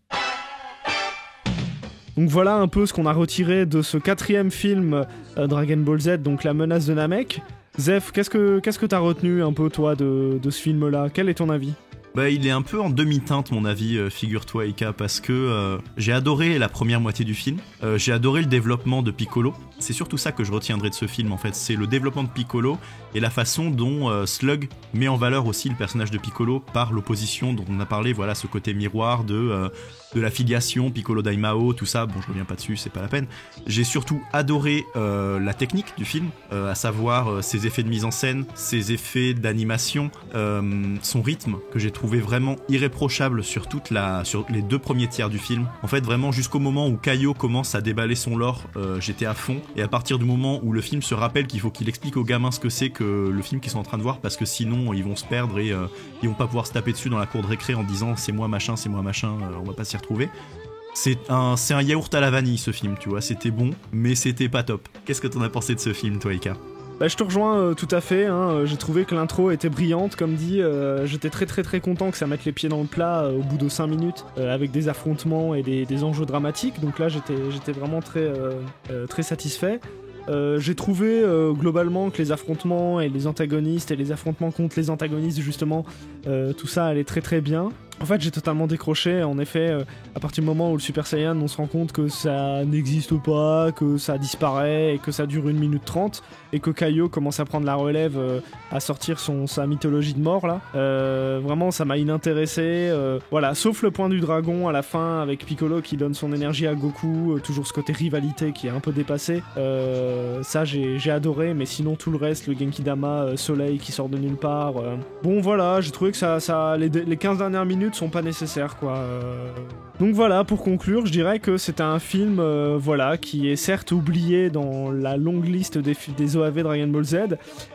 [SPEAKER 1] Donc voilà un peu ce qu'on a retiré de ce 4e film Dragon Ball Z, donc la menace de Namek. Zef, qu'est-ce que t'as retenu un peu toi de ce film-là ? Quel est ton avis ?
[SPEAKER 2] Il est un peu en demi-teinte mon avis, figure-toi Ika, parce que j'ai adoré la première moitié du film, j'ai adoré le développement de Piccolo, c'est surtout ça que je retiendrai de ce film en fait, c'est le développement de Piccolo et la façon dont Slug met en valeur aussi le personnage de Piccolo par l'opposition dont on a parlé, voilà ce côté miroir de de la filiation, Piccolo Daimao, tout ça, bon je reviens pas dessus, c'est pas la peine. J'ai surtout adoré la technique du film, à savoir ses effets de mise en scène, ses effets d'animation, son rythme que j'ai trouvé vraiment irréprochable sur les 2 premiers tiers du film. En fait vraiment jusqu'au moment où Kaio commence à déballer son lore, j'étais à fond, et à partir du moment où le film se rappelle qu'il faut qu'il explique aux gamins ce que c'est que le film qu'ils sont en train de voir, parce que sinon ils vont se perdre et ils vont pas pouvoir se taper dessus dans la cour de récré en disant c'est moi machin, on va pas s'y retrouver. C'est un yaourt à la vanille ce film, tu vois, c'était bon, mais c'était pas top. Qu'est-ce que t'en as pensé de ce film, toi, Ika ?
[SPEAKER 1] Bah, je te rejoins tout à fait, hein. J'ai trouvé que l'intro était brillante, comme dit, j'étais très très très content que ça mette les pieds dans le plat au bout de 5 minutes, avec des affrontements et des enjeux dramatiques, donc là j'étais vraiment très satisfait. J'ai trouvé globalement que les affrontements et les antagonistes et les affrontements contre les antagonistes justement, tout ça allait très très bien. En fait j'ai totalement décroché, en effet, à partir du moment où le Super Saiyan on se rend compte que ça n'existe pas, que ça disparaît et que ça dure 1 minute 30 et que Kaio commence à prendre la relève, à sortir sa mythologie de mort là, vraiment ça m'a inintéressé, voilà, sauf le point du dragon à la fin avec Piccolo qui donne son énergie à Goku, toujours ce côté rivalité qui est un peu dépassé, ça j'ai adoré, mais sinon tout le reste, le Genki Dama soleil qui sort de nulle part, bon voilà, j'ai trouvé que les 15 dernières minutes sont pas nécessaires quoi. Donc voilà, pour conclure, je dirais que c'est un film voilà, qui est certes oublié dans la longue liste des OAV Dragon Ball Z,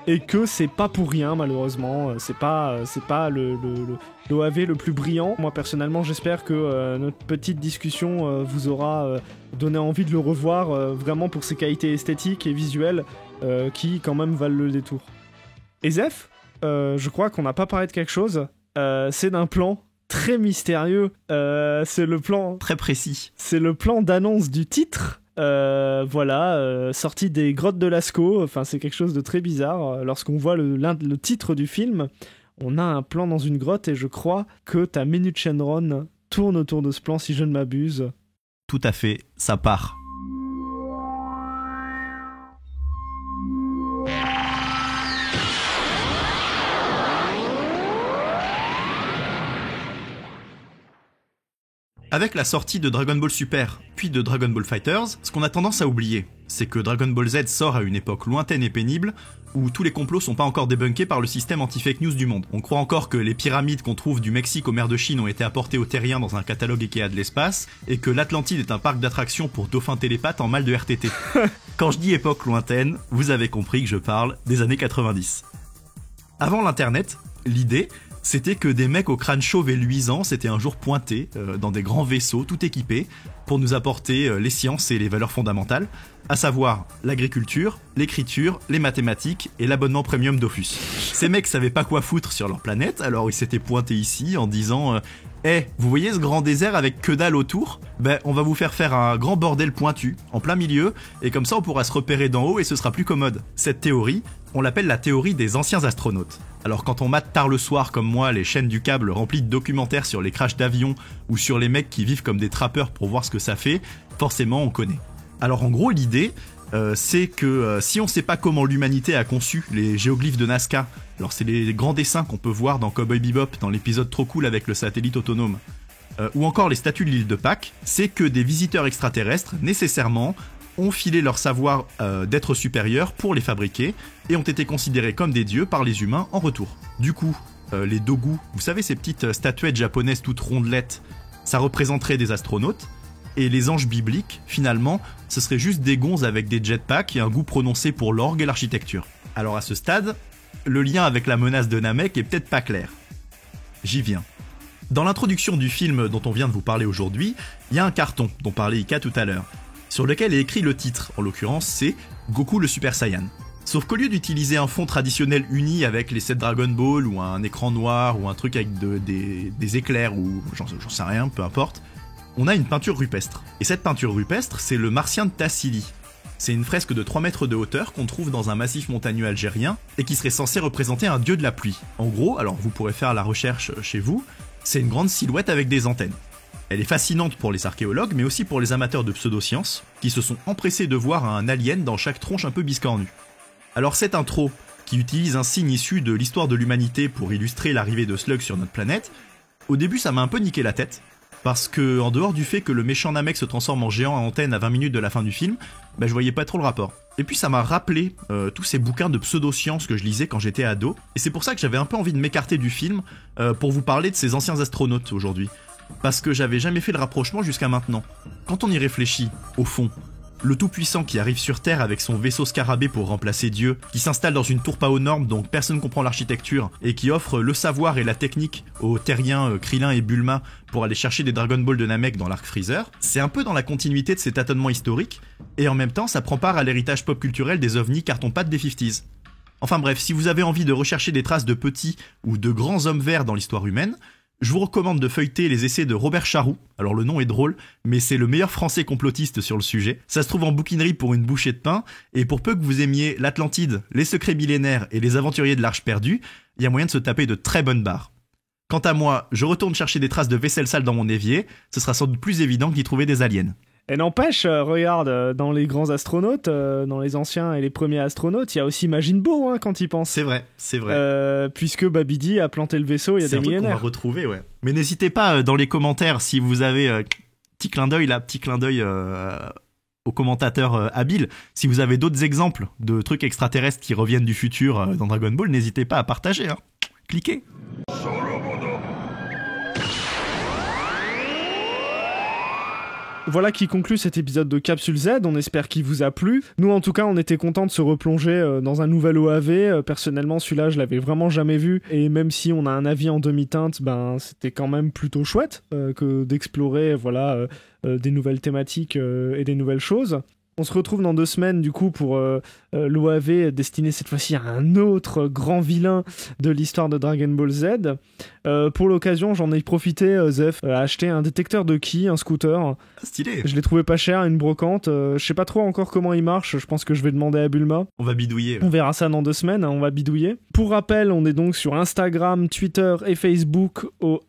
[SPEAKER 1] et que c'est pas pour rien malheureusement, c'est pas l'OAV le plus brillant. Moi personnellement j'espère que notre petite discussion vous aura donné envie de le revoir, vraiment pour ses qualités esthétiques et visuelles qui quand même valent le détour. Et Zef, je crois qu'on n'a pas parlé de quelque chose, c'est d'un plan très mystérieux, c'est le plan...
[SPEAKER 2] Très précis.
[SPEAKER 1] C'est le plan d'annonce du titre, voilà, sorti des grottes de Lascaux, enfin c'est quelque chose de très bizarre, lorsqu'on voit le titre du film, on a un plan dans une grotte et je crois que ta Minute Shenron tourne autour de ce plan si je ne m'abuse.
[SPEAKER 2] Tout à fait, ça part. Avec la sortie de Dragon Ball Super, puis de Dragon Ball FighterZ, ce qu'on a tendance à oublier, c'est que Dragon Ball Z sort à une époque lointaine et pénible, où tous les complots sont pas encore débunkés par le système anti-fake news du monde. On croit encore que les pyramides qu'on trouve du Mexique aux mers de Chine ont été apportées aux terriens dans un catalogue Ikea de l'espace, et que l'Atlantide est un parc d'attractions pour dauphins télépathes en mal de RTT. Quand je dis époque lointaine, vous avez compris que je parle des années 90. Avant l'internet, l'idée, c'était que des mecs au crâne chauve et luisant s'étaient un jour pointés dans des grands vaisseaux tout équipés pour nous apporter les sciences et les valeurs fondamentales, à savoir l'agriculture, l'écriture, les mathématiques et l'abonnement premium Dofus. Ces mecs savaient pas quoi foutre sur leur planète, alors ils s'étaient pointés ici en disant vous voyez ce grand désert avec que dalle autour ? Ben on va vous faire un grand bordel pointu, en plein milieu, et comme ça on pourra se repérer d'en haut et ce sera plus commode. » Cette théorie, on l'appelle la théorie des anciens astronautes. Alors quand on mate tard le soir comme moi les chaînes du câble remplies de documentaires sur les crashs d'avions ou sur les mecs qui vivent comme des trappeurs pour voir ce que ça fait, forcément on connaît. Alors en gros l'idée, c'est que si on sait pas comment l'humanité a conçu les géoglyphes de Nazca, alors c'est les grands dessins qu'on peut voir dans Cowboy Bebop dans l'épisode trop cool avec le satellite autonome, ou encore les statues de l'île de Pâques, c'est que des visiteurs extraterrestres, nécessairement, ont filé leur savoir d'être supérieurs pour les fabriquer et ont été considérés comme des dieux par les humains en retour. Du coup, les dogu, vous savez ces petites statuettes japonaises toutes rondelettes, ça représenterait des astronautes, et les anges bibliques, finalement, ce serait juste des gonzes avec des jetpacks et un goût prononcé pour l'orgue et l'architecture. Alors à ce stade, le lien avec la menace de Namek est peut-être pas clair. J'y viens. Dans l'introduction du film dont on vient de vous parler aujourd'hui, il y a un carton dont parlait Ika tout à l'heure, sur lequel est écrit le titre, en l'occurrence c'est Goku le Super Saiyan. Sauf qu'au lieu d'utiliser un fond traditionnel uni avec les 7 Dragon Ball ou un écran noir ou un truc avec des éclairs ou j'en sais rien, peu importe, on a une peinture rupestre. Et cette peinture rupestre, c'est le Martien de Tassili. C'est une fresque de 3 mètres de hauteur qu'on trouve dans un massif montagneux algérien et qui serait censé représenter un dieu de la pluie. En gros, alors vous pourrez faire la recherche chez vous, c'est une grande silhouette avec des antennes. Elle est fascinante pour les archéologues, mais aussi pour les amateurs de pseudosciences, qui se sont empressés de voir un alien dans chaque tronche un peu biscornue. Alors cette intro, qui utilise un signe issu de l'histoire de l'humanité pour illustrer l'arrivée de Slug sur notre planète, au début ça m'a un peu niqué la tête, Parce que, en dehors du fait que le méchant Namek se transforme en géant à antenne à 20 minutes de la fin du film, je voyais pas trop le rapport. Et puis ça m'a rappelé tous ces bouquins de pseudo-sciences que je lisais quand j'étais ado, et c'est pour ça que j'avais un peu envie de m'écarter du film pour vous parler de ces anciens astronautes aujourd'hui. Parce que j'avais jamais fait le rapprochement jusqu'à maintenant. Quand on y réfléchit, au fond, le tout-puissant qui arrive sur Terre avec son vaisseau scarabée pour remplacer Dieu, qui s'installe dans une tour pas aux normes dont personne ne comprend l'architecture, et qui offre le savoir et la technique aux terriens Krillin et Bulma pour aller chercher des Dragon Ball de Namek dans l'arc Freezer, c'est un peu dans la continuité de ces tâtonnements historiques, et en même temps ça prend part à l'héritage pop culturel des ovnis carton-pâte des 50s. Enfin bref, si vous avez envie de rechercher des traces de petits ou de grands hommes verts dans l'histoire humaine, je vous recommande de feuilleter les essais de Robert Charroux. Alors le nom est drôle, mais c'est le meilleur français complotiste sur le sujet. Ça se trouve en bouquinerie pour une bouchée de pain, et pour peu que vous aimiez l'Atlantide, les secrets millénaires et les aventuriers de l'Arche perdue, il y a moyen de se taper de très bonnes barres. Quant à moi, je retourne chercher des traces de vaisselle sale dans mon évier, ce sera sans doute plus évident que d'y trouver des aliens.
[SPEAKER 1] Et n'empêche, regarde, dans les grands astronautes, dans les anciens et les premiers astronautes, il y a aussi Majin Buu quand il pense.
[SPEAKER 2] C'est vrai.
[SPEAKER 1] Puisque Babidi a planté le vaisseau il y a des millénaires.
[SPEAKER 2] C'est un truc qu'on va retrouver, ouais. Mais n'hésitez pas dans les commentaires si vous avez petit clin d'œil aux commentateurs habiles. Si vous avez d'autres exemples de trucs extraterrestres qui reviennent du futur dans Dragon Ball, n'hésitez pas à partager. Hein. Cliquez.
[SPEAKER 1] Voilà qui conclut cet épisode de Capsule Z, on espère qu'il vous a plu. Nous en tout cas on était contents de se replonger dans un nouvel OAV, personnellement celui-là je l'avais vraiment jamais vu, et même si on a un avis en demi-teinte, c'était quand même plutôt chouette que d'explorer des nouvelles thématiques et des nouvelles choses. On se retrouve dans 2 semaines du coup pour l'OAV destiné cette fois-ci à un autre grand vilain de l'histoire de Dragon Ball Z. Pour l'occasion, j'en ai profité, Zef, à acheter un détecteur de ki, un scooter.
[SPEAKER 2] Stylé.
[SPEAKER 1] Je l'ai trouvé pas cher, une brocante. Je sais pas trop encore comment il marche, je pense que je vais demander à Bulma.
[SPEAKER 2] On va bidouiller.
[SPEAKER 1] On verra ça dans 2 semaines, on va bidouiller. Pour rappel, on est donc sur Instagram, Twitter et Facebook au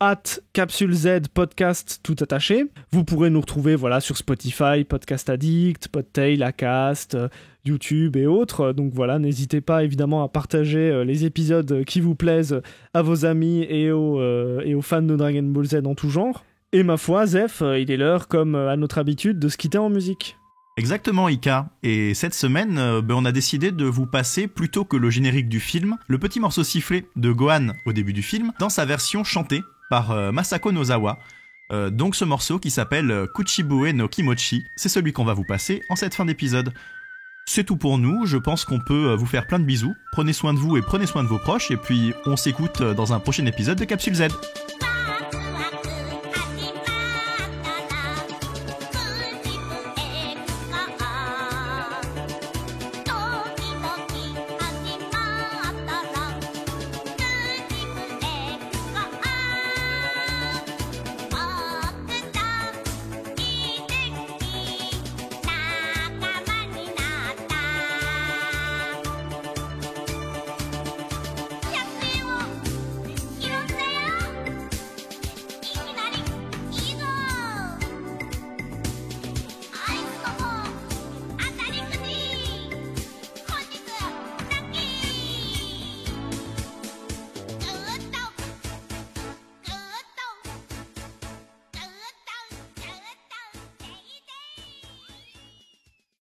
[SPEAKER 1] @CapsuleZ podcast tout attaché. Vous pourrez nous retrouver sur Spotify, Podcast Addict, Podtail, Acast, YouTube et autres. Donc voilà, n'hésitez pas évidemment à partager les épisodes qui vous plaisent à vos amis et aux fans de Dragon Ball Z en tout genre. Et ma foi, Zef, il est l'heure, comme à notre habitude, de se quitter en musique.
[SPEAKER 2] Exactement, Ika. Et cette semaine, on a décidé de vous passer, plutôt que le générique du film, le petit morceau sifflé de Gohan au début du film, dans sa version chantée par Masako Nozawa. Donc ce morceau qui s'appelle Kuchibue no Kimochi, c'est celui qu'on va vous passer en cette fin d'épisode. C'est tout pour nous, je pense qu'on peut vous faire plein de bisous. Prenez soin de vous et prenez soin de vos proches, et puis on s'écoute dans un prochain épisode de Capsule Z.